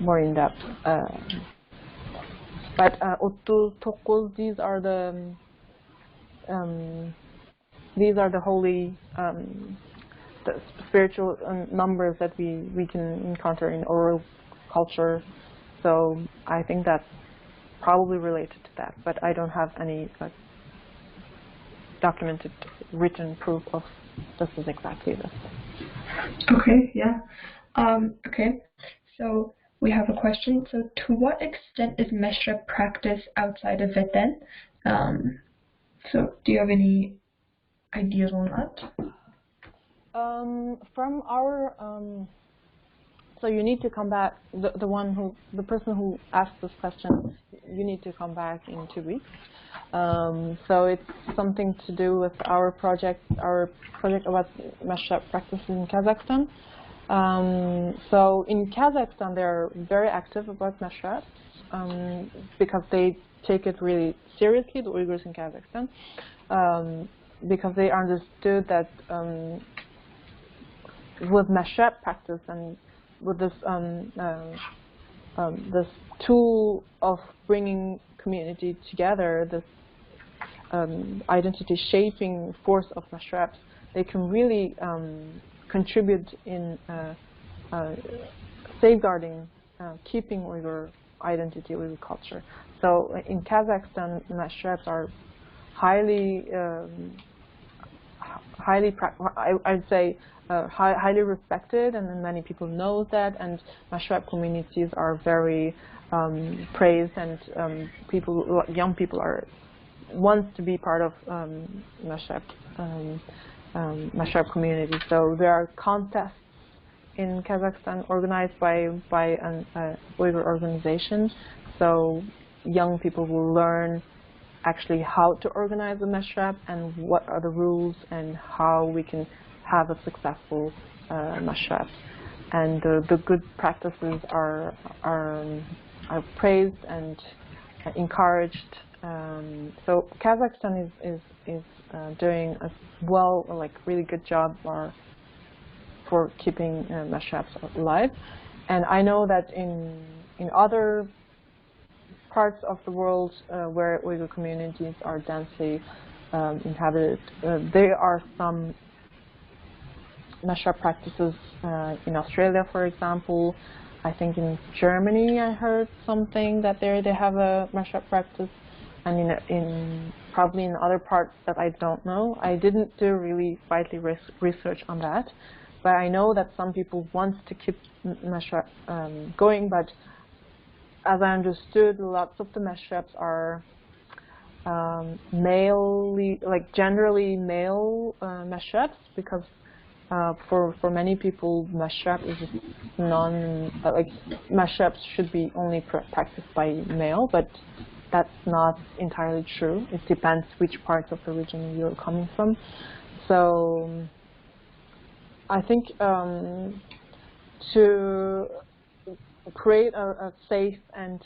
more in depth. But 39, these are the holy, the spiritual numbers that we can encounter in oral culture. So I think that's probably related to that, but I don't have any documented written proof of this is exactly this. Okay, yeah. Okay, so we have a question. So to what extent is Meshrep practice outside of Veten? So do you have any ideas on that? From our so you need to come back. The person who asked this question, you need to come back in 2 weeks. So it's something to do with our project about Meshrep practices in Kazakhstan. So in Kazakhstan, they're very active about Meshreps because they take it really seriously, the Uyghurs in Kazakhstan, because they understood that with Meshrep practice and with this this tool of bringing community together, this identity shaping force of Meshreps, they can really contribute in safeguarding, keeping Uyghur identity, Uyghur culture. So in Kazakhstan, Meshreps are highly, I'd say, highly respected, and many people know that. And Meshrep communities are very praised, and young people wants to be part of Meshrep community. So there are contests in Kazakhstan organized by an Uyghur organization. So young people will learn actually how to organize a Meshrep and what are the rules and how we can have a successful Meshrep. And the good practices are praised and encouraged. So Kazakhstan is doing a really good job for keeping Meshreps alive. And I know that in other parts of the world where Uyghur communities are densely inhabited, there are some Meshrep practices in Australia, for example. I think in Germany I heard something that they have a Meshrep practice, and probably in other parts that I don't know. I didn't do really widely research on that, but I know that some people want to keep Meshrep going, but as I understood, lots of the Meshreps are generally male Meshreps, because for many people, Meshrep is Meshreps should be only practiced by male, but that's not entirely true. It depends which parts of the region you're coming from. So I think to create a safe and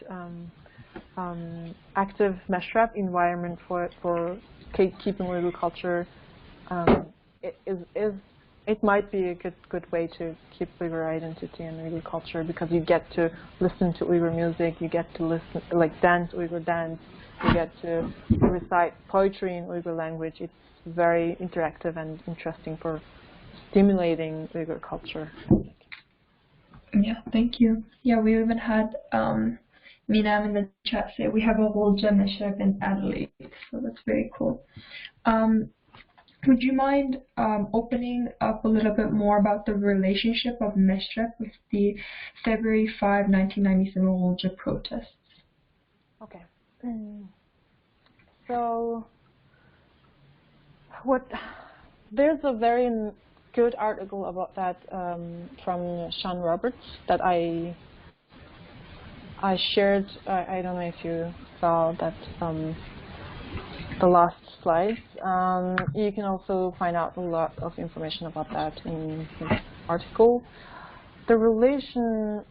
active Meshrep environment for keeping Uyghur culture, it might be a good way to keep Uyghur identity and Uyghur culture, because you get to listen to Uyghur music, you get to dance Uyghur dance, you get to recite poetry in Uyghur language. It's very interactive and interesting for stimulating Uyghur culture. Yeah, thank you. Yeah, we even had Minam in the chat say we have a whole Meshrep in Adelaide, so that's very cool. Would you mind opening up a little bit more about the relationship of Meshrep with the February 5, 1997 Wolja protests? Okay. So there's a very good article about that from Sean Roberts that I shared. I don't know if you saw that the last slides. You can also find out a lot of information about that in his article. The relation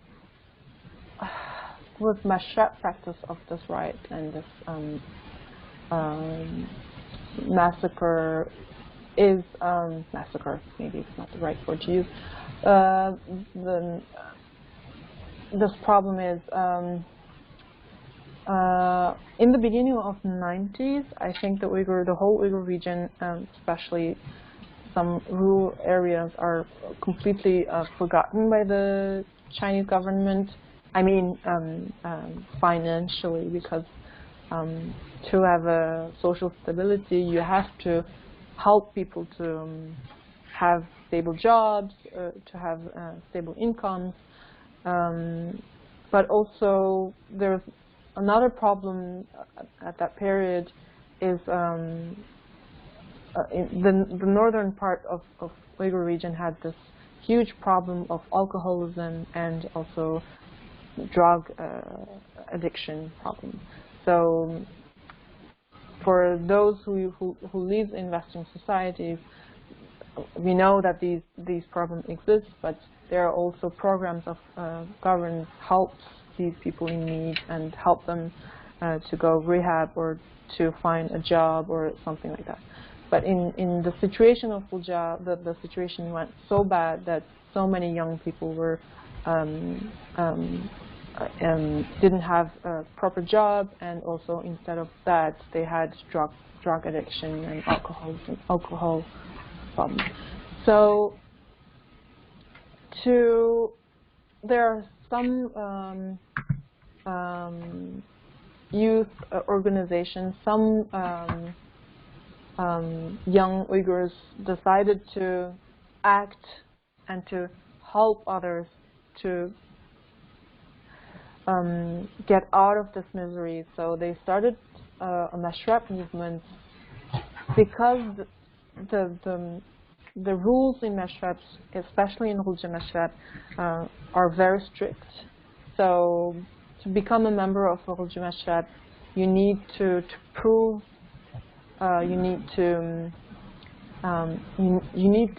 with Meshrep practice of this riot and this massacre is massacre. Maybe it's not the right word to use. This problem is in the beginning of the 90s, I think the whole Uyghur region, especially some rural areas, are completely forgotten by the Chinese government. I mean, financially, because to have a social stability, you have to help people to have stable jobs, to have stable incomes. But also, there's another problem at that period is the northern part of Uyghur region had this huge problem of alcoholism and also drug addiction problem. So for those who live in Western societies, we know that these problems exist, but there are also programs of government helps these people in need and help them to go rehab or to find a job or something like that. but in the situation of Fallujah, the situation went so bad that so many young people were didn't have a proper job, and also instead of that they had drug addiction and alcohol problems. So there are some youth organizations, some young Uyghurs decided to act and to help others to get out of this misery. So they started a Meshrep movement because the rules in Meshreps, especially in Fallujah Meshrep, are very strict. So to become a member of Fallujah Meshrep, you need to prove, you need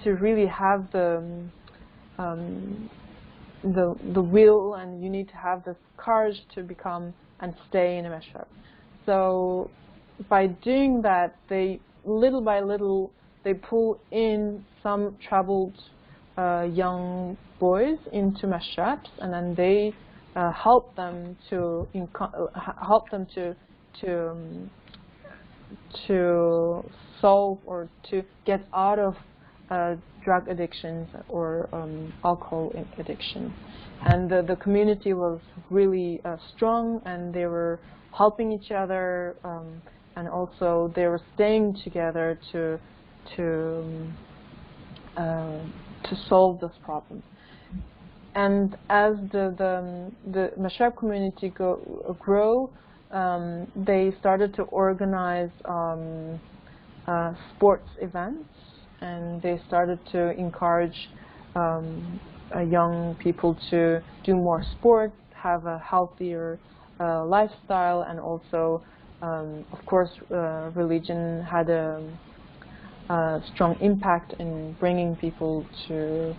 to really have the will, and you need to have the courage to become and stay in a Meshrep. So by doing that, they little by little they pull in some troubled young boys into Meshreps, and then they help them to solve or to get out of drug addictions or alcohol addiction. And the community was really strong, and they were helping each other, and also they were staying together to solve this problem. And as the Meshrep community grow, they started to organize sports events, and they started to encourage young people to do more sport, have a healthier lifestyle, and also, of course, religion had a strong impact in bringing people to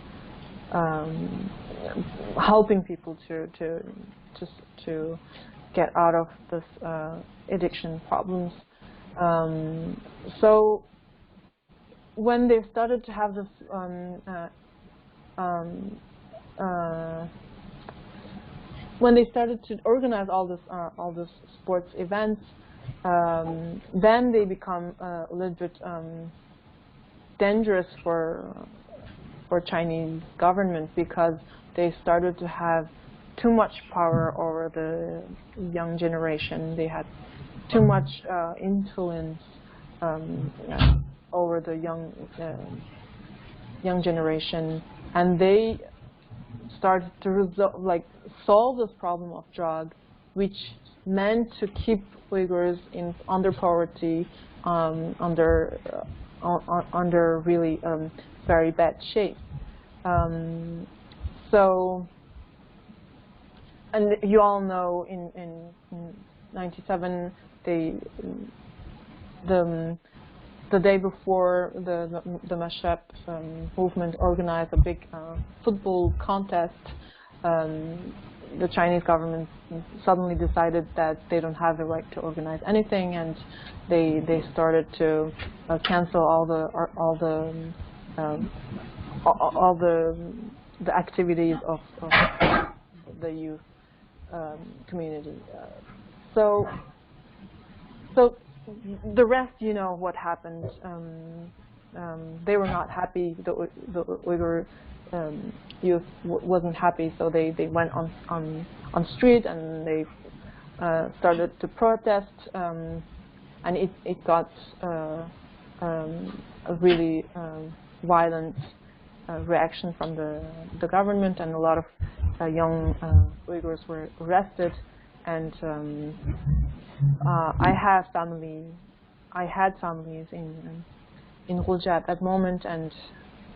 helping people to get out of this addiction problems. So when they started to have this when they started to organize all this sports events, then they become a little bit dangerous for Chinese government, because they started to have too much power over the young generation. They had too much influence over the young generation, and they started to solve this problem of drug, which meant to keep Uyghurs under poverty, under really very bad shape. So, and you all know, in '97, the day before the Meshrep movement organized a big football contest. The Chinese government suddenly decided that they don't have the right to organize anything, and they started to cancel all the activities of the youth community. So the rest, you know what happened. They were not happy. The Uyghur youth wasn't happy, so they went on street, and they started to protest, and it got a really violent reaction from the government, and a lot of young Uyghurs were arrested. And I had families in Fallujah at that moment, and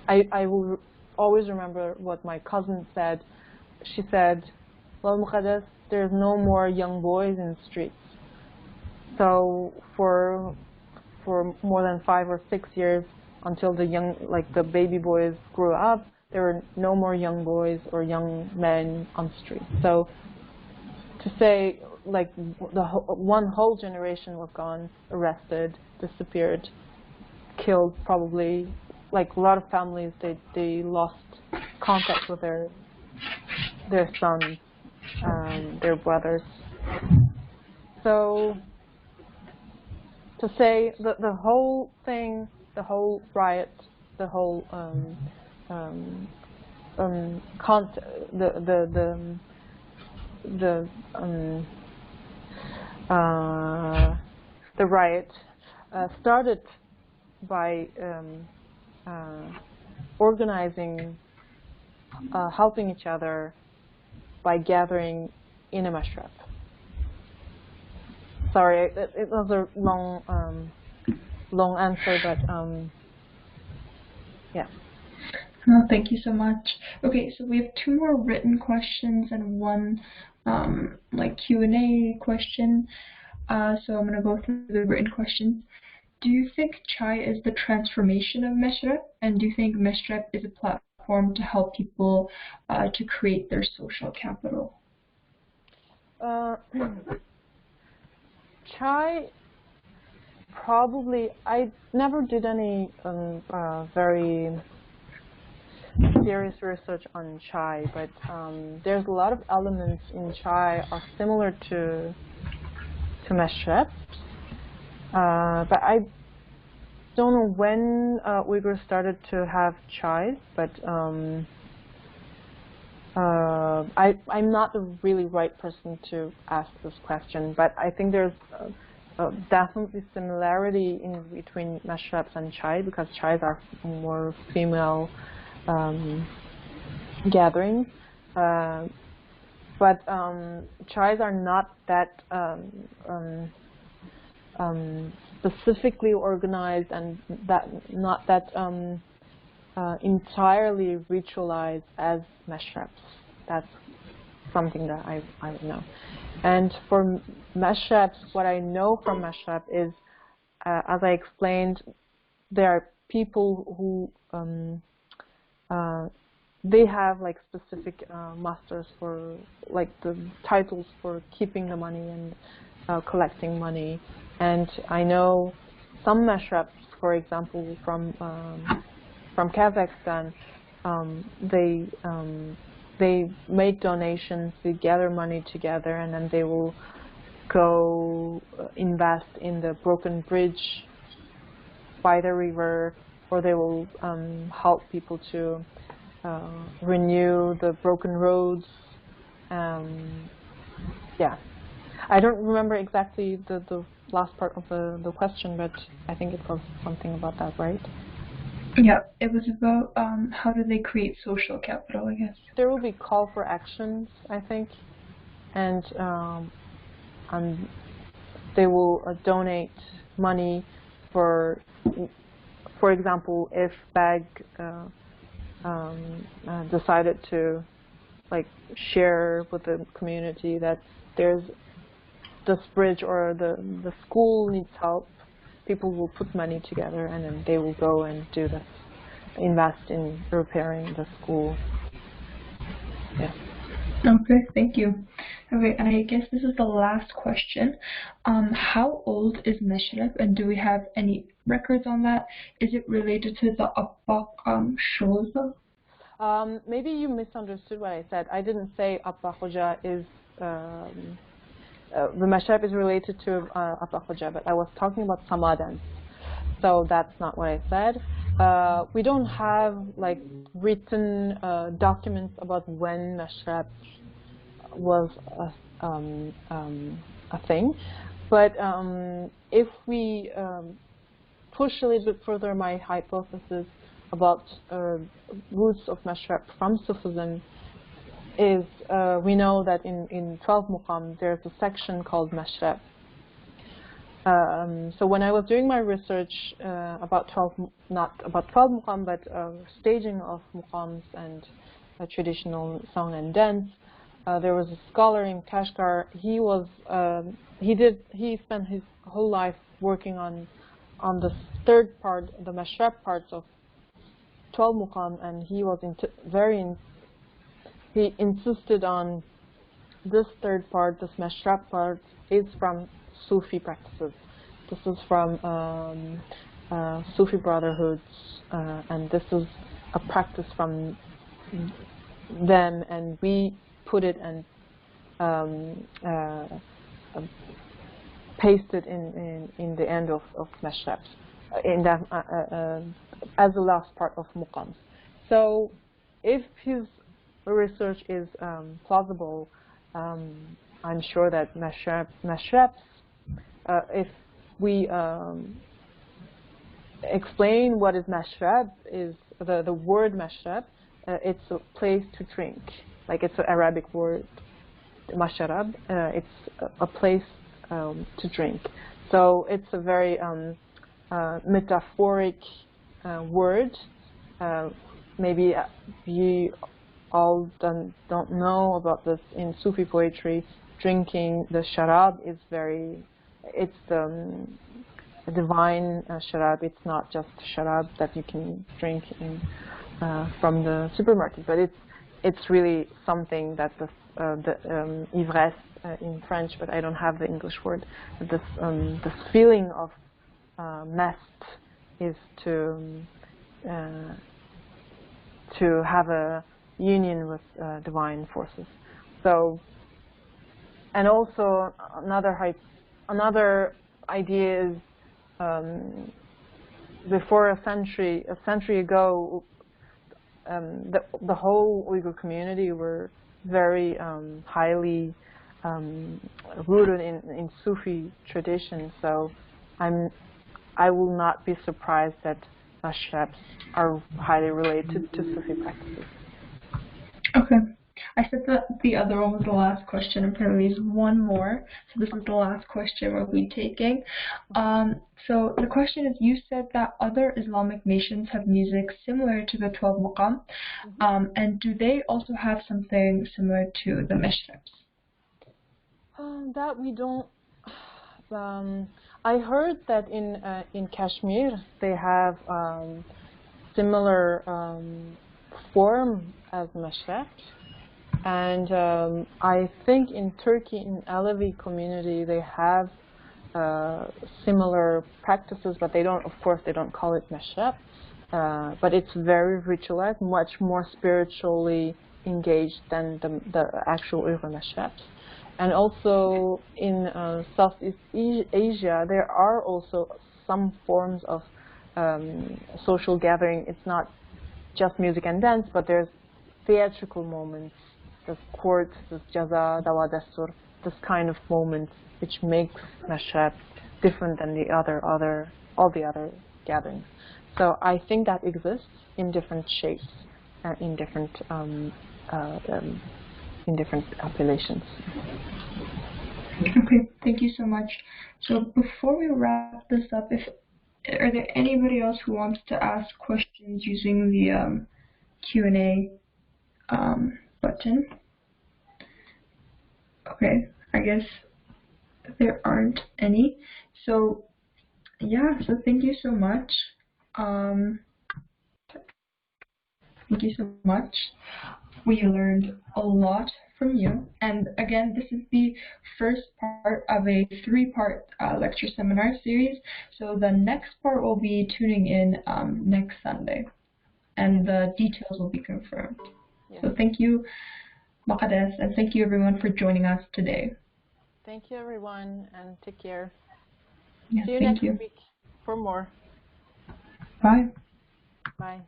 I will always remember what my cousin said. She said, "Well, Mukaddas, there's no more young boys in the streets." So for more than 5 or 6 years, until the baby boys grew up, there were no more young boys or young men on the street. So to say, one whole generation was gone, arrested, disappeared. killed probably. Like a lot of families, they lost contact with their sons, their brothers. So to say the whole thing, the whole riot, the whole the riot started by organizing, helping each other by gathering in a Meshrep. Sorry, it was a long answer, but yeah. Oh, thank you so much. Okay, so we have 2 more written questions and 1 like Q&A question. So I'm going to go through the written questions. Do you think Chai is the transformation of Meshrep? And do you think Meshrep is a platform to help people to create their social capital? Chai, probably, I never did any very serious research on Chai, but there's a lot of elements in Chai are similar to Meshreps. But I don't know when Uyghurs started to have Chai, but I'm not the really right person to ask this question. But I think there's definitely similarity in between Meshreps and Chai, because Chais are more female gatherings. But Chais are not that specifically organized and not that entirely ritualized as Meshreps. That's something that I would know. And for Meshreps, what I know from Meshrep is, as I explained, there are people who they have like specific masters for like the titles for keeping the money and collecting money. And I know some Meshreps, for example, from Kazakhstan, they make donations, they gather money together, and then they will go invest in the broken bridge by the river, or they will help people to renew the broken roads. Yeah, I don't remember exactly the last part of the question, but I think it was something about that, right? Yeah, it was about how do they create social capital, I guess. There will be call for actions, I think, and they will donate money for example, if BAG decided to like share with the community that there's this bridge or the school needs help, people will put money together and then they will go and do this, invest in repairing the school. Yeah. Okay, thank you. Okay, and I guess this is the last question. How old is Meshrep, and do we have any records on that? Is it related to the Abbaq Shoza? Maybe you misunderstood what I said. I didn't say Abbaq Hoja is the Meshrep is related to Abbaq Hoja, but I was talking about Samadans. So that's not what I said. We don't have like written documents about when Meshrep was a thing, but if we push a little bit further my hypothesis about roots of Meshrep from Sufism is we know that in 12 Muqam there's a section called Meshrep. So when I was doing my research about 12, not about 12 Muqam, but staging of Muqams and traditional song and dance, there was a scholar in Kashgar. He spent his whole life working on the third part, the Meshrep parts of 12 Muqam, and he was he insisted on this third part, this Meshrep part, is from Sufi practices. This is from Sufi brotherhoods, and this is a practice from them, and we put it and paste it in the end of Meshreps, in that as the last part of Muqams. So if his research is plausible, I'm sure that Meshreps, if we explain what is Meshrep, is the word Meshrep, it's a place to drink. Like it's an Arabic word, Masharab, it's a place to drink. So it's a very metaphoric word. Maybe you all don't know about this in Sufi poetry. Drinking the sharab is it's the divine sharab. It's not just sharab that you can drink from the supermarket, but it's really something that the ivresse in French, but I don't have the English word. This feeling of mest is to have a union with divine forces. So, and also another idea is before a century ago, the whole Uyghur community were very highly rooted in Sufi tradition. So I will not be surprised that Meshreps are highly related to Sufi practices. Okay. I said that the other one was the last question. Apparently there's one more. So this is the last question we'll be taking. So the question is, you said that other Islamic nations have music similar to the 12 Muqam. And do they also have something similar to the Meshreps? That we don't. I heard that in Kashmir they have similar form as Meshreps. And I think in Turkey, in Alevi community, they have similar practices, but they don't, of course, they don't call it Meshrep. But it's very ritualized, much more spiritually engaged than the actual Uyghur Meshreps. And also in Southeast Asia, there are also some forms of social gathering. It's not just music and dance, but there's theatrical moments. This court, this jaza, dawa dastur, this kind of moment which makes Meshrep different than all the other gatherings. So I think that exists in different shapes, in different appellations. Okay, thank you so much. So before we wrap this up, are there anybody else who wants to ask questions using the Q&A button? Okay, I guess there aren't any. So yeah, so thank you so much. Thank you so much. We learned a lot from you. And again, this is the first part of a 3-part lecture seminar series. So the next part will be tuning in next Sunday, and the details will be confirmed. Yes. So thank you, Mukaddas, and thank you everyone for joining us today. Thank you everyone, and take care. Yeah, See you thank next you. week for more. Bye. Bye.